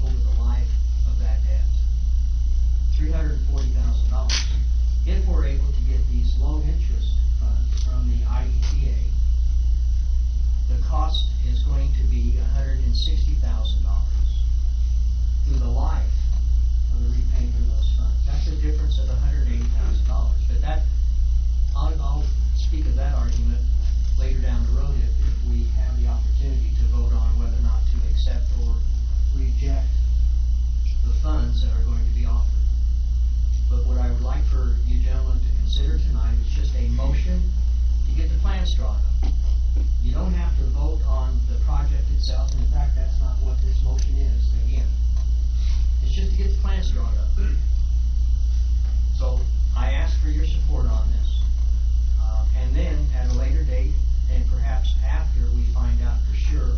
over the life of that debt. $340,000. If we're able to get these low interest funds from the IEPA, the cost is going to be $160,000 through the life of the repayment of those funds. That's a difference of $180,000. But that, I'll speak of that argument later down the road if we have the opportunity to vote on whether or not to accept or reject the funds that are going to be offered. But what I would like for you gentlemen to consider tonight is just a motion to get the plans drawn up. You don't have to vote on the project itself, and in fact that's not what this motion is again. It's just to get the plans drawn up. So I ask for your support on this. And then at a later date, and perhaps after we find out for sure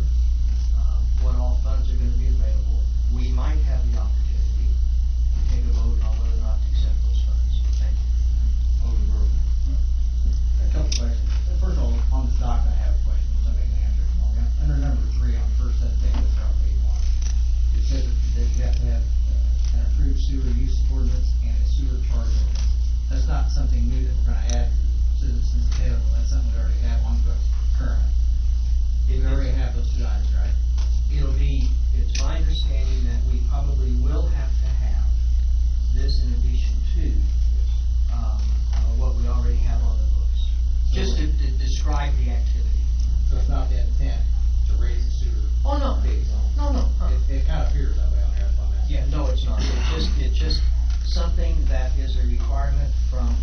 It's just something that is a requirement from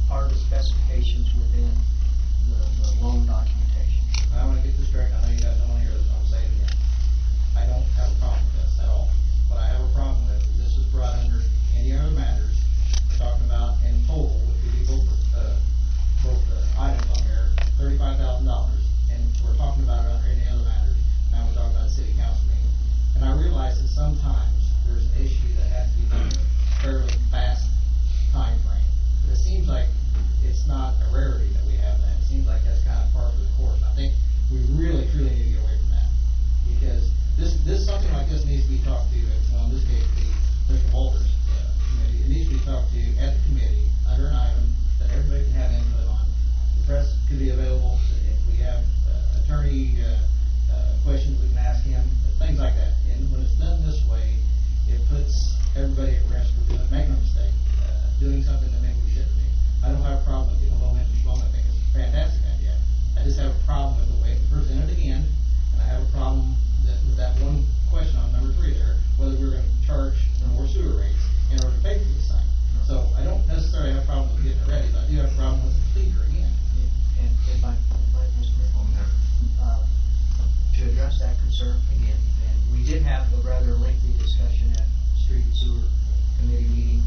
part of the specifications within the loan documentation. I want to get this straight. I know you guys don't want to hear this, I'll say it again. I don't have a problem with this at all. What I have a problem with is this is brought under any other matters. We're talking about in total, if you do both items on here, $35,000, and we're talking about it under any other matters. Now we're talking about a city council meeting. And I realize that sometimes there's an issue that has to be done in a fairly fast time frame. But it seems like it's not a rarity that we have that. It seems like that's kind of par for the course. I think we really, truly need to get away from that. Because something like this needs to be talked to, well, in this case, the Mr. Walters committee. It needs to be talked to at the committee under an item that everybody can have input on. The press could be available. If we have attorney questions, we can ask him, things like that. And when it's done this way, it puts everybody at rest for making a mistake, doing something that maybe we shouldn't be. I don't have a problem with getting a low interest loan. I think it's a fantastic idea. I just have a problem with the way it presented again, and I have a problem with that one question on number 3 there, whether we're going to charge more sewer rates in order to pay for this thing. So I don't necessarily have a problem with getting it ready, but I do have a problem with the procedure again. And if I Mr. To address that concern again, and we did have a rather lengthy discussion at the Street and Sewer Committee meeting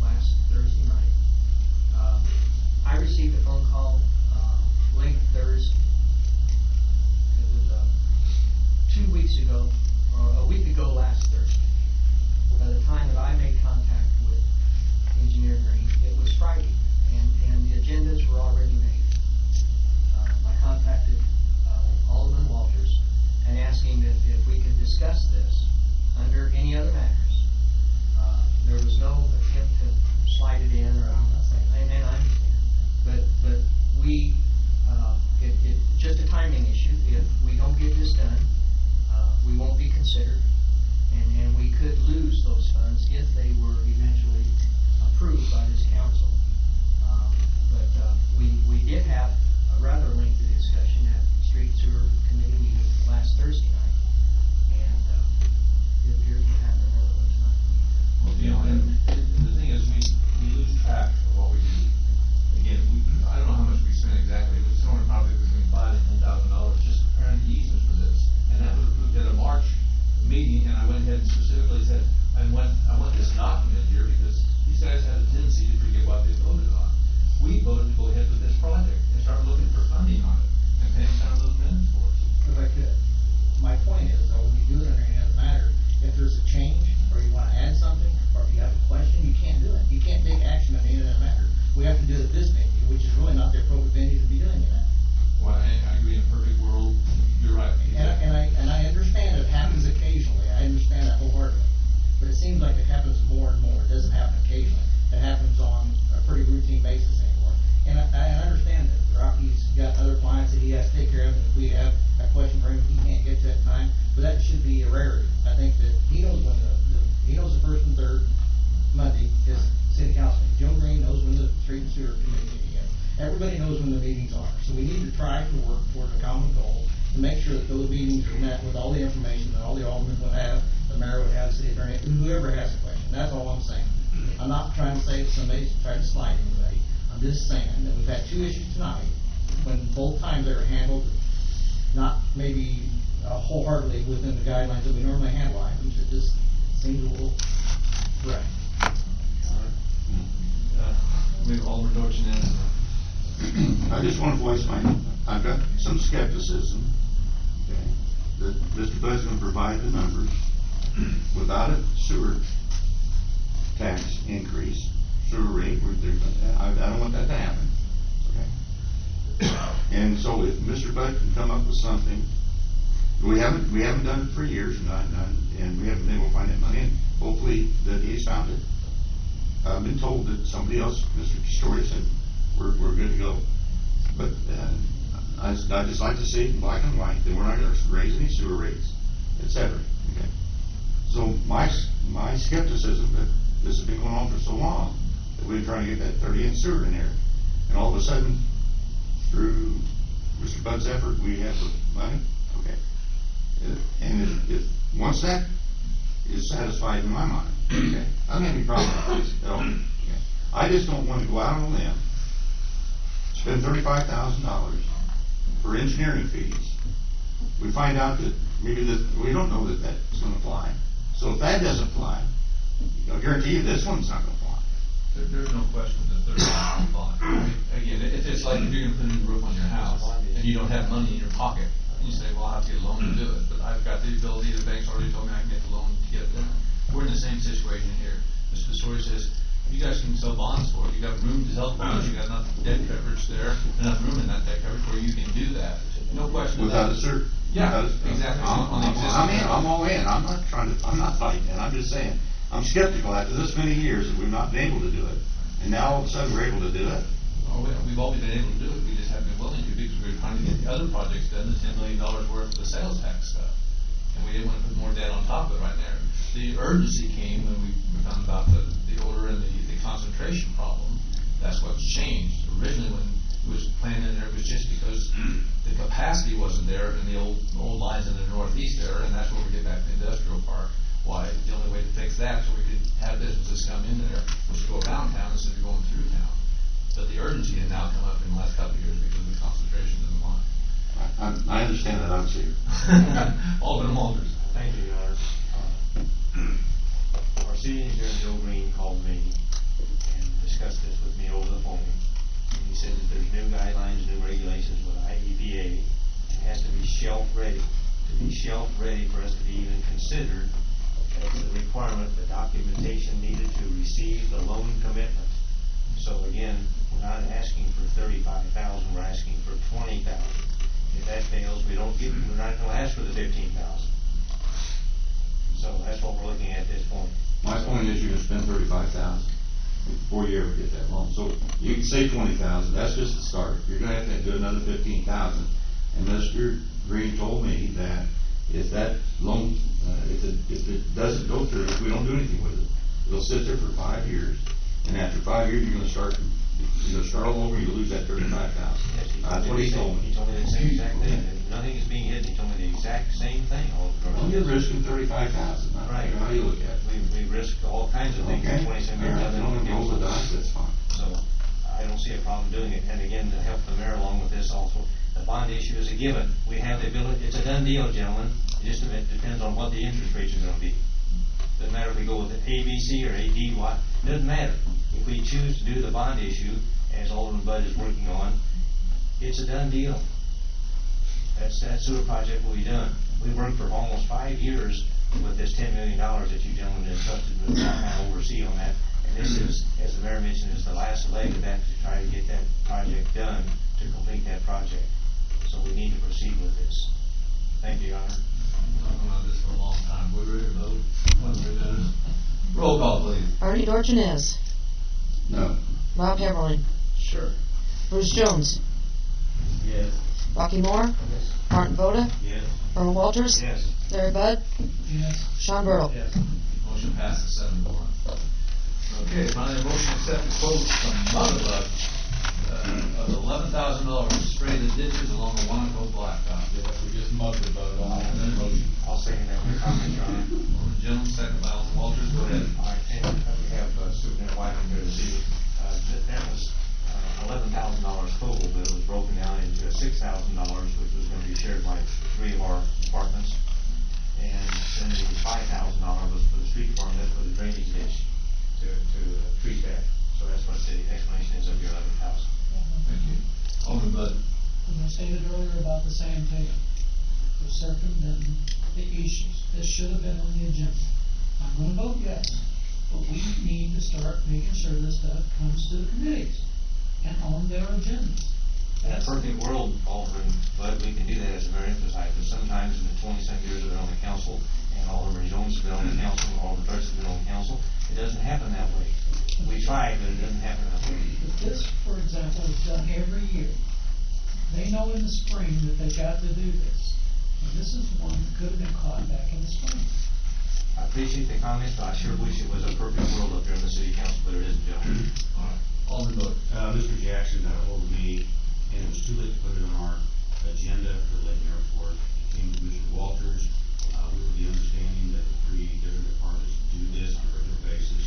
last Thursday night. I received a phone call late Thursday. It was 2 weeks ago, or a week ago last Thursday. By the time that I made contact with Engineer Green, it was Friday, and the agendas were already made. I contacted Alderman Walters and asking if we could discuss this under any other matters. There was no attempt to slide it in, or I'm not saying, and I understand. But we, it's just a timing issue. If we don't get this done, we won't be considered, and we could lose those funds if they were eventually approved by this council. But we did have a rather lengthy discussion at the Street Sewer Committee meeting last Thursday night, and it appears to have another one tonight. Well, you know, and the thing is, we lose track of what we do. Again, I don't know how much we spent exactly, but somewhere probably between $5,000 and $10,000 just preparing the easements for this. And that was approved at a March meeting, and I went ahead and specifically said, I want this document here because these guys have a tendency to forget what they voted on. We voted to go ahead with this project and start looking for funding on it and paying some of those minutes for us. If I could, my point is, though, when you do it under any other matter, if there's a change, or you want to add something, or if you have a question, you can't do it. You can't take action on any other matter. We have to do it at this venue, which is really not the appropriate venue to be doing that. Well, I agree, in a perfect world, you're right. And I understand it happens occasionally. I understand that wholeheartedly. But it seems like it happens more and more. It doesn't happen occasionally. It happens on a pretty routine basis anymore. And I understand that Rocky's got other clients that he has to take care of, and if we have a question for him, he can't get to it in time. But that should be a rarity. I think that he knows when he knows the first and third Monday is city council meeting. Joe Green knows when the Street and Sewer Committee meeting is. Everybody knows when the meetings are. So we need to try to work toward a common goal to make sure that those meetings are met with all the information that all the aldermen would have, the mayor would have, the city attorney, whoever has a question. That's all I'm saying. I'm not trying to say that somebody's trying to slide anybody. I'm just saying that we've had 2 issues tonight when both times they were handled not maybe wholeheartedly within the guidelines that we normally handle items. It just seems a little right. Maybe Alderman Dorchin is. I just want to voice I've got some skepticism, okay, that Mr. Bud's going to provide the numbers without a sewer tax increase, sewer rate, I don't want that to happen, okay? And so if Mr. Bud can come up with something, we haven't done it for years, and we haven't been able to find that money, and hopefully that he's found it. I've been told that somebody else, Mr. Story, said we're good to go. But I just like to see it in black and white that we're not going to raise any sewer rates, etc. Okay. So my skepticism that this has been going on for so long, that we've been trying to get that 30-inch sewer in there, and all of a sudden, through Mr. Bud's effort, we have the money. Okay. And if once that is satisfied in my mind. Okay? I don't have any problem with this at all. Okay? I just don't want to go out on a limb, spend $35,000 for engineering fees. We find out that maybe we don't know that that's going to fly. So if that doesn't fly, I'll guarantee you this one's not going to fly. There's no question that there's not fly. Again, it's like if you're going to put a new roof on your house and you don't have money in your pocket, and you say, well, I'll have to get a loan to do it. But I've got the ability, the bank's already told me I can get the loan to get it done. We're in the same situation here. Mr. Story says, you guys can sell bonds for it. You got room to sell bonds. You got enough debt coverage there, enough room in that debt coverage where you can do that. No question. Without a cert. Yeah, exactly. I'm all in. I'm not fighting it. I'm just saying, I'm skeptical after this many years that we've not been able to do it. And now all of a sudden we're able to do it. Oh, we've always been able to do it. We just haven't been willing to because we were trying to get the other projects done, the $10 million worth of the sales tax stuff. And we didn't want to put more debt on top of it right there. The urgency came when we found about the odor and the concentration problem. That's what's changed. Originally when it was planned in there, it was just because the capacity wasn't there in the old lines in the northeast there, and that's where we get back to the industrial park. Why? The only way to fix that so we could have businesses come in there, which go around town instead of going through town. But the urgency has now come up in the last couple of years because of the concentration in the line. I understand that, I'm serious. Alderman Walters. Thank you, Your Honor. Our city engineer, Joe Green, called me and discussed this with me over the phone. And he said that there's new guidelines, new regulations with IEPA, and it has to be shelf ready. To be shelf ready for us to be even considered as a requirement, the documentation needed to receive the loan commitment. So again, we're not asking for $35,000, we're asking for $20,000. If that fails, we're not going to ask for the $15,000. So that's what we're looking at this point. My point is you're going to spend $35,000 before you ever get that loan. So you can say $20,000, that's just the start. You're going to have to do another $15,000. And Mr. Green told me that if that loan, if it doesn't go through, if we don't do anything with it, it'll sit there for 5 years. And after 5 years, you're going to start all over. You lose that $35,000. That's what he told me. He told me the same exact thing. Nothing is being hidden. He told me the exact same thing. Well, you're risking $35,000. Right. How do you look at it? We risk all kinds of things. Okay. 27 All right. Don't roll the dice. That's fine. So I don't see a problem doing it. And again, to help the mayor along with this also, the bond issue is a given. We have the ability. It's a done deal, gentlemen. It just depends on what the interest rates are going to be. Doesn't matter if we go with the ABC or AD, what. Doesn't matter. If we choose to do the bond issue, as Alderman Bud is working on, it's a done deal. That sewer project will be done. We worked for almost 5 years with this $10 million that you gentlemen entrusted with to oversee on that. And this is, as the mayor mentioned, is the last leg of that to try to get that project done, to complete that project. So we need to proceed with this. Thank you, Your Honor. We've been talking about this for a long time. We're ready to vote. Roll call, please. Artie Dorchenez. No. Rob Heberlin. Sure. Bruce Jones. Yes. Rocky Moore. Yes. Martin Voda. Yes. Earl Walters. Yes. Larry Bud. Yes. Sean Burrow. Yes. Motion passes 7-1. Okay, finally, a motion to accept the quote from Motherlove of $11,000 to spray the ditches along the Wanaco Blacktop. We just mugged about it on that motion. I'll second that with a comment, Your Honor. Alderman Jones, second by Alderman Walters. Go ahead. All right, and we have Superintendent Wyman here this evening. That was $11,000 total, but it was broken down into $6,000, which was going to be shared by 3 of our departments. And then the $5,000 was for the street department, that's for the drainage ditch to treat that. So that's what the explanation is of your $11,000. Thank you. Alderman Bud. As I stated earlier about the sanitation, for circumventing the issues, this should have been on the agenda. I'm going to vote yes, but we need to start making sure this stuff comes to the committees and on their agendas. In a perfect world, Alderman Bud, we can do that as a mayor emphasized, but sometimes in the 20-some years that I've been on the council, and Alderman Jones has been on the council, and Alderman Burks has been on the council, it doesn't happen that way. We try, but it doesn't happen that way. But this, for example, is done every year. They know in the spring that they've got to do this. And this is one that could have been caught back in the spring. I appreciate the comments, but I sure wish it was a perfect world up there in the city council, but it isn't, gentlemen. All right. Alderman Bud. Mr. Jackson got a hold of me, and it was too late to put it on our agenda for the late mayor report. It came to Commissioner Walters, We were the understanding that the three different departments do this on a regular basis.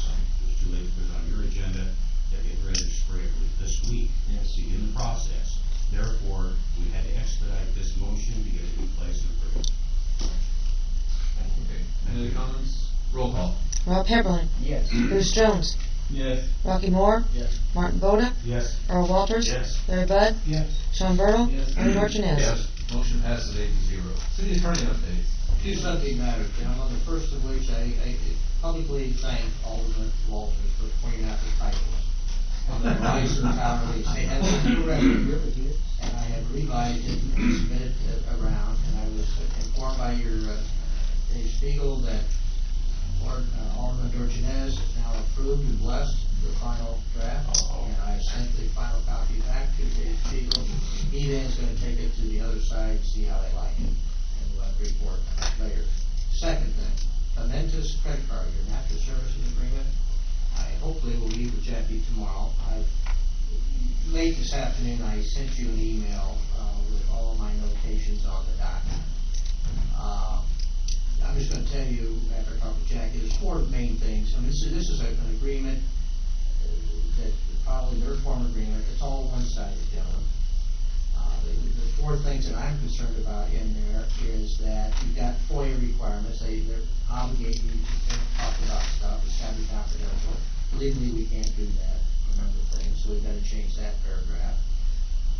It's too late to put it on your agenda. You have to get ready to spray this week to begin the process. Therefore, we had to expedite this motion to get it in place and approved. Okay. Any other comments? Roll call. Rob Heberlin. Yes. Bruce Jones. Yes. Rocky Moore. Yes. Martin Boda. Yes. Earl Walters. Yes. Larry Bud. Yes. Sean Bertle. Yes. Ernie Dorchenez. Yes. Motion passes 8-0. City attorney updates. Two subject matters, gentlemen. The first of which I publicly thank Alderman Walters for pointing out the typos on the rise and tower release. They had a new record here, and I have revised it and submitted it around, and I was informed by your Dave Spiegel that Alderman Dorchenez has now approved and blessed the final draft, and I sent the final copy back to Dave Spiegel. He then is going to take it to the other side and see how they like it, and we'll have to report later. Second thing, Momentous credit card, your master services agreement. I hopefully will meet with Jackie tomorrow. Late this afternoon, I sent you an email with all of my notations on the document. I'm just going to tell you, after I talk to Jackie, there's four main things. I mean, this is an agreement that probably their form agreement. It's all one-sided, gentlemen. The four things that I'm concerned about in there is that you've got FOIA requirements. They're obligating you to talk about stuff. It's got to be confidential. Legally, we can't do that. Remember things, so we've got to change that paragraph.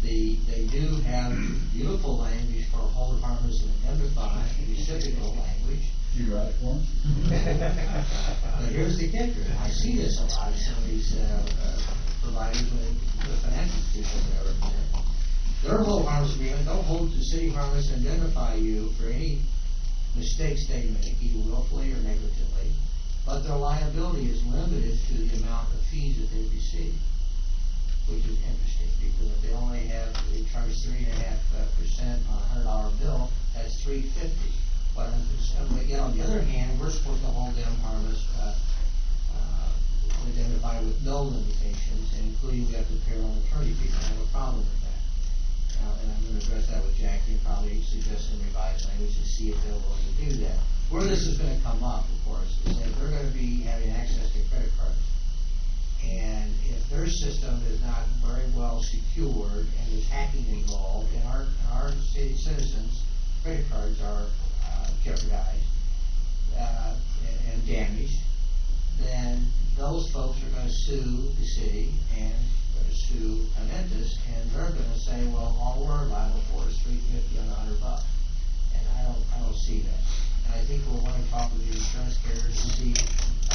They do have beautiful language for whole departments to identify reciprocal language. You write it for them? But here's the kicker. I see this a lot in some of these providers, the financial institutions and everything. Their whole harmless agreement don't hold the city harmless to identify you for any mistakes they make, either willfully or negligently, but their liability is limited to the amount of fees that they receive, which is interesting, because if they charge 3.5% on a $100 bill, that's $3.50. But yet on the other hand, we're supposed to hold them harmless, identify with no limitations, and including we have to pay our own attorney fees. I have a problem with that. And I'm going to address that with Jackie and probably suggest some revised language to see if they're willing to do that. Where this is going to come up, of course, is that they're going to be having access to credit cards. And if their system is not very well secured and there's hacking involved, and our city citizens' credit cards are jeopardized and damaged, then those folks are going to sue the city and going to sue Momentous, and they're going to say, well, all we're liable for is $350 on $100. And I don't see that. And I think we'll want to talk with the insurance carriers to see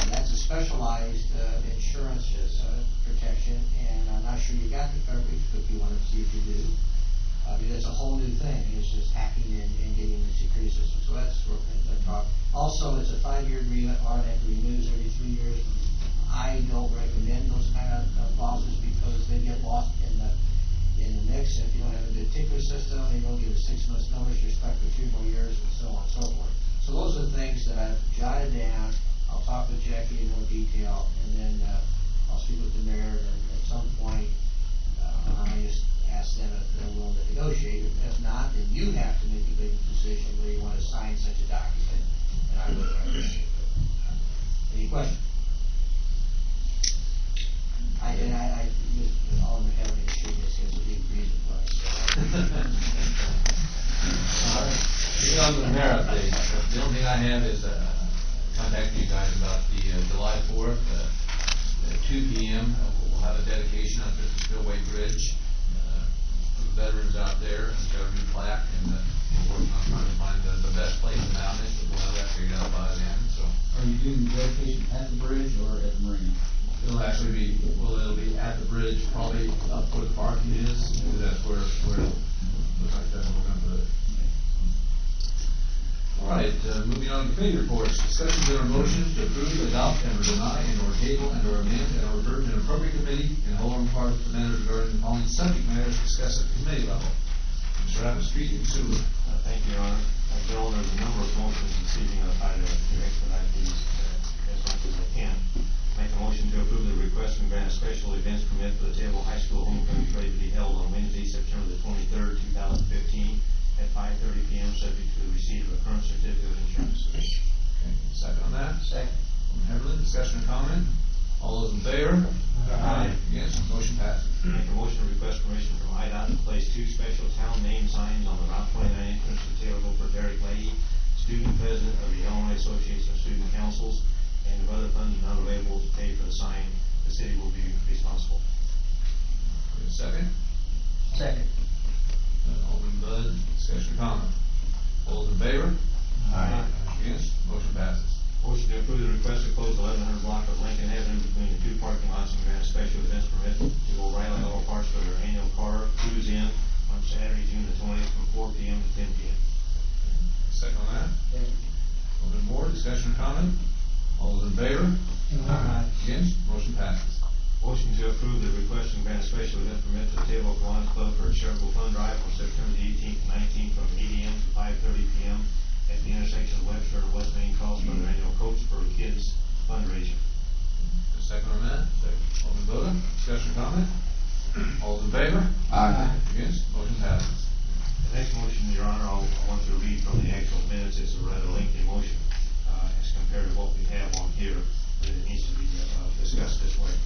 that's a specialized insurance protection, and I'm not sure you got the coverage, but you want to see if you do. Because it's a whole new thing. It's just hacking and getting the security system. So that's what we're going to talk. Also, it's a 5-year agreement. Audit renews every 3 years. I don't recommend those kind of clauses because they get lost in the mix. If you don't have a good ticker system, you don't get a 6 months notice, you're stuck for 2 more years, and so on and so forth. So those are the things that I've jotted down. I'll talk with Jackie in more detail, and then I'll speak with the mayor, and at some point, I just ask them if they're willing to negotiate. If not, then you have to make a big decision whether you want to sign such a document, and I would appreciate it. Any questions? I just, all of them have me shake this head, so he agrees with what I said. All right. Moving on to the mayor update. The only thing I have is contact you guys about the July 4th at 2 p.m. We'll have a dedication out there at the Spillway Bridge for the veterans out there. We've got a new plaque, and we're working on trying to find the best place to mount it, but we'll have that figured out by then. So, are you doing the dedication at the bridge or at the marina? It'll actually be, it'll be at the bridge, probably up where the parking is, because that's where looks like that's where we're going to put it. All right, moving on to committee reports. Discussions and motions to approve, adopt, and or deny, and or table, and or amend, and or refer to an appropriate committee in whole or in part the matters regarding the following subject matters discussed at the committee level. Mr. Adams, Street and Sewer. Thank you, Your Honor. Gentlemen, there's a number of motions this evening. I'll try to expedite these as much as I can. Make a motion to approve the request and grant a special events permit for the Taylorville High School homecoming parade to be held on Wednesday, September the 23rd, 2015, at 5:30 p.m., subject to the receipt of a current certificate of insurance. Okay, second on that? Second. Alderman Heberlin, discussion or comment? All those in favor? Aye. Against, motion passes. Make a motion to request permission from IDOT to place 2 special town name signs on the Route 29 entrance to Taylorville for Derek Leahy, student president of the Illinois Association of Student Councils, and if other funds are not available to pay for the sign, the city will be responsible. Wait a second. Second. Alderman Bud, discussion or comment? All those in favor? Aye. Against, motion passes. Motion to approve the request to close 1100 block of Lincoln Avenue between the 2 parking lots and grant a special events permit to O'Reilly Auto Parts for their annual car cruise in on Saturday, June the 20th from 4 p.m. to 10 p.m. Second on that? Alderman Moore, discussion or comment? All those in favor? Aye. Against, motion passes. Motion to approve the request and grant a special event permit to the Taylorville Kiwanis Club for a charitable fund drive on September the 18th and 19th from 8 a.m. to 5:30 p.m. at the intersection of Webster and West Main Cross for their annual Coach for Kids fundraiser. Second on that? Second. Alderman Boda, discussion or comment? All those in favor? Aye. Against, motion passes. The next motion, Your Honor, I want to read from the actual minutes. It's a rather lengthy motion as compared to what we have on here, but it needs to be discussed this way.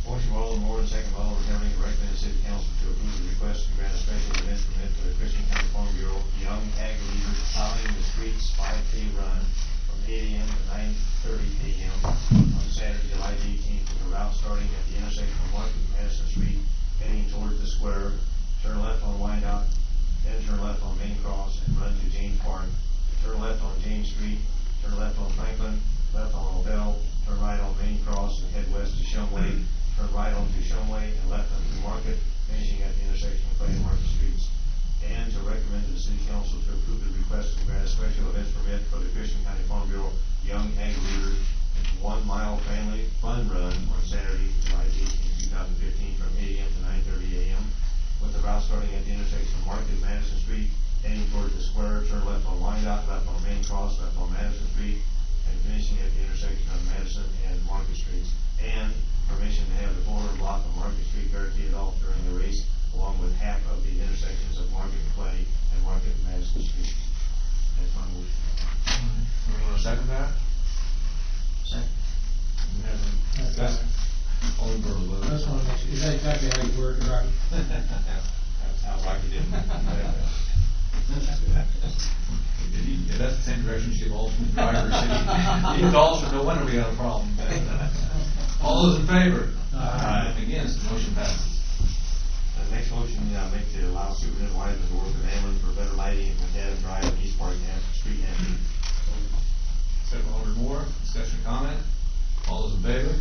Motion by Alderman Moore and second by Alderman Henry to recommend the City Council to approve the request to grant a special event permit for the Christian County Farm Bureau Young Ag Leaders Plowing the Streets 5K run from 8 a.m. to 9:30 a.m. on Saturday, July 18th, with the route starting at the intersection of Market and Madison Street, heading towards the square, turn left on Wyandotte, then turn left on Main Cross, and run to James Park. Turn left on James Street, turn left on Franklin, left on Odell, turn right on Main Cross, and head west to Shumway, turn right onto Shumway, and left onto Market, finishing at the intersection of Clay and Market Streets. And to recommend to the City Council to approve the request to grant a special events permit for the Christian County Farm Bureau Young Ag Leaders 1 mile family fun run on Saturday, July 18, 2015, from 8 a.m. to 9:30 a.m. with the route starting at the intersection of Market and Madison Street, heading towards the square, turn left on Wyandotte, left on Main Cross, left on Madison Street, and finishing at the intersection of Madison and Market Streets. And permission to have the 400 block of Market Street barricaded off during the race, along with half of the intersections of Market and Clay and Market and Madison Street. That's my motion. You want to second that? Second. Alderman Burley. That's one, is that exactly how you word it, Robbie? That sounds like you did. If that's the same direction she evolves from the driver, he calls for no wonder we got a problem. All those in favor? Aye. Against, the motion passes. The next motion I make to allow Superintendent Wiseman to work with Ameren for better lighting at McAdam Drive and East Park Street Avenue. Second by Alderman Moore, discussion or comment? All those in favor?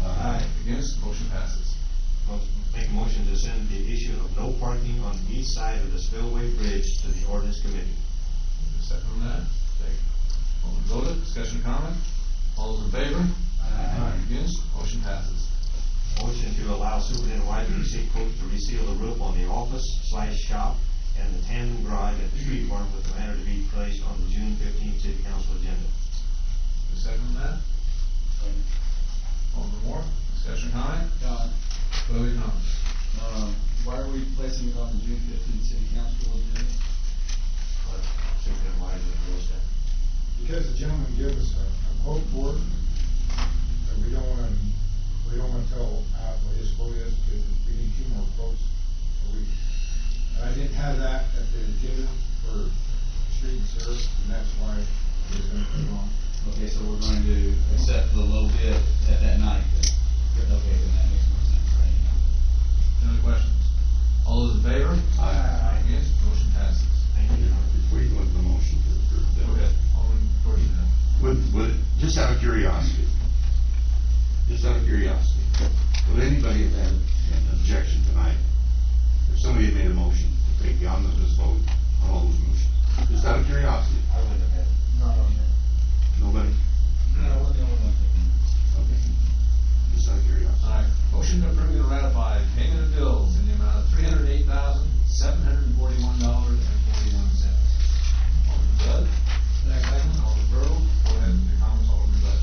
Aye. Against, motion passes. Make a motion to send the issue of no parking on the east side of the Spillway Bridge to the Ordinance Committee. Second on that? Second. Alderman Boda, discussion or comment? All those in favor? Aye. Against, motion passes. Motion to allow Superintendent Wiseman to seek quotes to reseal the roof on the office/shop and the tandem garage at the street farm with the matter to be placed on the June 15th City Council agenda. Second on that? Alderman Moore, discussion or comment? John, Boda, comment. why are we placing it on the June 15th City Council agenda? Superintendent Wiseman address that. Because the gentleman gave us a quote for it, and we don't wanna tell what his quote is, because we need 2 more quotes a week. And I didn't have that at the agenda for street and service, and that's why it was gonna put it on. Okay, so we're going to accept the low bid at that night then? Okay, then that makes more sense right now. Any other questions? All those in favor? Aye. Against, motion passes. Thank you, Your Honor. Before you go into the motion to approve that. Go ahead, Alderman Dorson. Would, just out of curiosity, would anybody have had an objection tonight if somebody had made a motion to take the omnibus vote on all those motions? Just out of curiosity. I wouldn't have had it. Nobody? No, we're the only one thinking. Okay. Just out of curiosity. All right, motion to approve and ratify payment of bills in the amount of $308,741.41. Alderman Bud? Second. Alderman Burl, go ahead with your comments, Alderman Bud.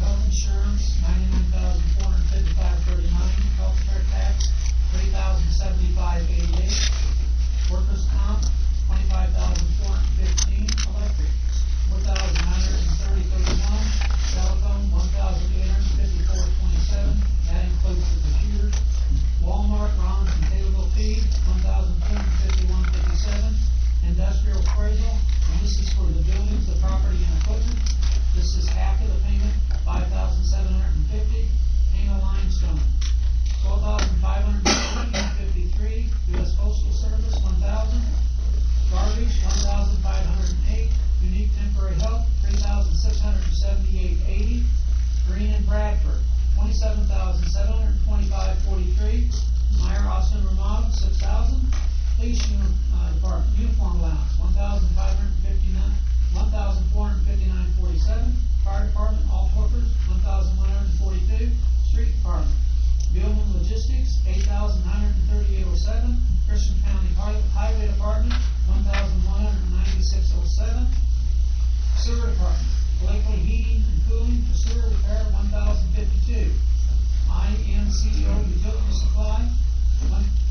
Health insurance, $99,455.39. Health care tax, $3,075.88. the payment, $5,750. Dana Limestone, $12,553. U.S. Postal Service, $1,000. Garbage, $1,508. Unique Temporary Help, $3,678.80. Green and Bradford, $27,725.43. Meyer Austin Remodel, $6,000. Police Department Uniform Allowance, $1,459.47. Fire Department All Workers, $1,142. Street Department Billman Logistics, $8,938.07. Christian County Highway Department, $1,196.07. Sewer Department, Blakely Heating and Cooling for sewer repair, $1,052. INCO Utility Supply,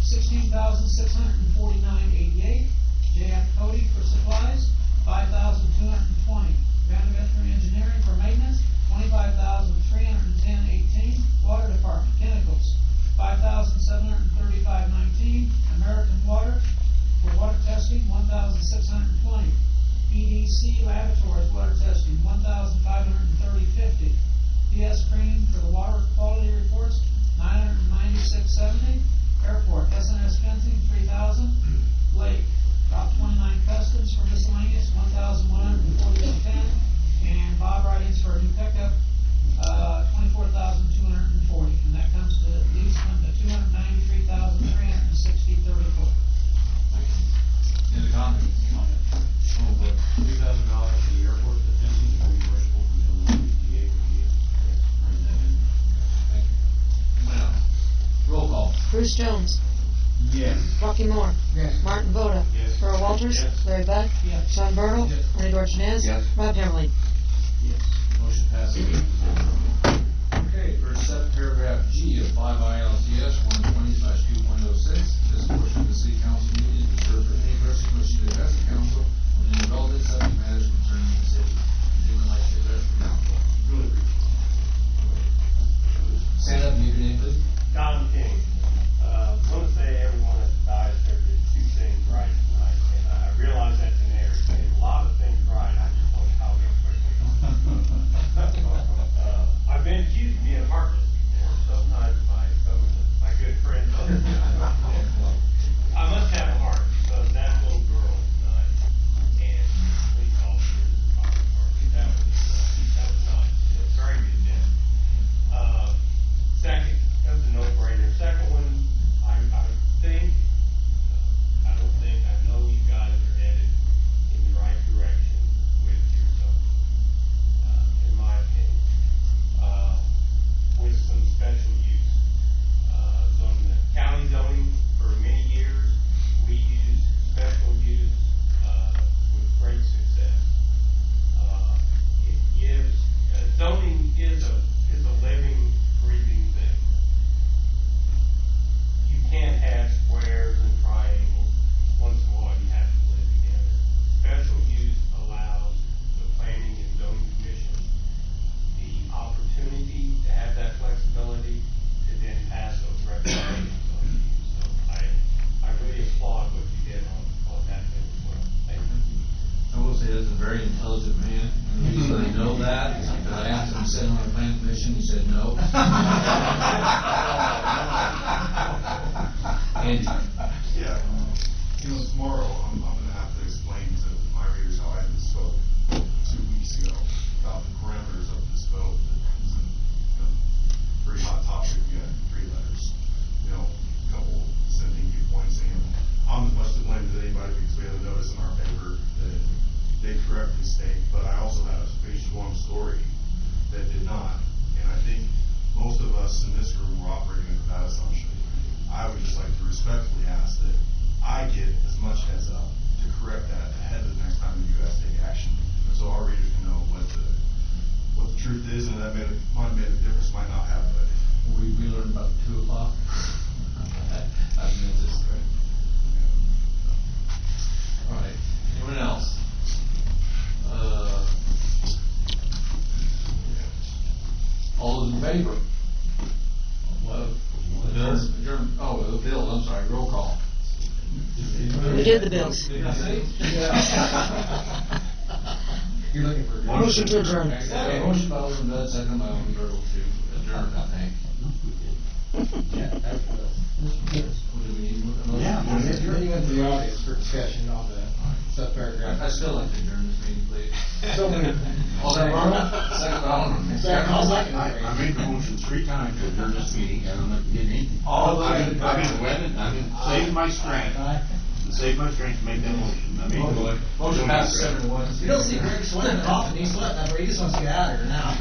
$16,649.88. JF Cody for supplies, $5,220. Vanderbilt Engineering for maintenance, $25,310.18. Water Department Chemicals, $5,735.19. American Water for water testing, $1,620. EDC Laboratories water testing, $1,530.50. DS Screening for the water quality reports, $996.70. Airport SNS fencing, $3,000. Lake Route 29 Customs for miscellaneous, $1,140.10. And Bob Writings for a new pickup, $24,240. And that comes to at least $293,360.34. Any comments? Oh, but $3,000 for the airport, the fencing, is very worshipful from the DA for the, bring that in. Thank you. Anyone else? Roll call. Bruce Jones. Yes. Rocky Moore. Yes. Martin Voda. Yes. Earl Walters. Yes. Larry Bud. Yes. Sean Bertle. Yes. Bernie Dorchenez. Yes. Rob Hemerling. Yes. Motion passes 8-0. Okay, first up, paragraph G of 5 ILCS 120/2.06. This portion of the city council meeting is reserved for any person wishing to address the council on any relevant subject matters concerning the city. If anyone like to address the council, really briefly. Stand up and give your name, please. Don King. I want to say everyone at the diocese did two things right tonight, and I realize that's an error. They did a lot of things right. I just don't know how they quickly. I've been accused of being heartless before, sometimes by some of my good friends. I must have a heart because that little girl tonight and police officers that was nice. It was very good death. Second, that was a no-brainer. Second one, I know you guys are headed in the right direction with your zoning, in my opinion, with some special use. Zoning, the county zoning, for many years, we used special use, with great success. It gives, zoning is a living, breathing thing. You can't have squares and triangles. Once in a while, you have to live together. Special use allows the planning and zoning commission the opportunity to have that flexibility to then pass those recommendations on to you. So I really applaud what you did on that thing as well. Thank you. I will say that's a very intelligent man, and the reason I know that is because I asked him to sit on the planning commission, he said no. Andy. Yeah, tomorrow I'm gonna have to explain to my readers how I spoke 2 weeks ago about the parameters of this vote. It's a pretty hot topic. We had 3 letters, a couple dissenting viewpoints, and I'm as much to blame as anybody because we had a notice in our paper that they correctly state, but I also had a page 1 story that did not, and I think most of us in this room were operating under that assumption. I would just like to respectfully ask that I get as much heads up to correct that ahead of the next time you guys take action, so our readers can know what the truth is, and that might have made a difference, might not have, but We learned about 2 o'clock. I meant this, right? All right, anyone else? All those in favor? The bills, I'm sorry, roll call. We did the bills. Did you see? You're looking for. Motion to adjourn. Motion by Alderman Bud, second by Alderman Bertle to adjourn, I think. Yeah, that's the. Do we need to- Yeah, you're into the audience for discussion on the subparagraph. I'd still like to adjourn this meeting, please. So moved. Alderman Bertle, second by Alderman. Second, I'll second. I made the motion 3 times to adjourn this meeting, and I'm not getting anything. I've been winning, I've been saving my strength. Save my strength to make that motion. I made the Motion passes 7-1. You don't see Greg sweating off and he's sweating, he just wants to get out of here now.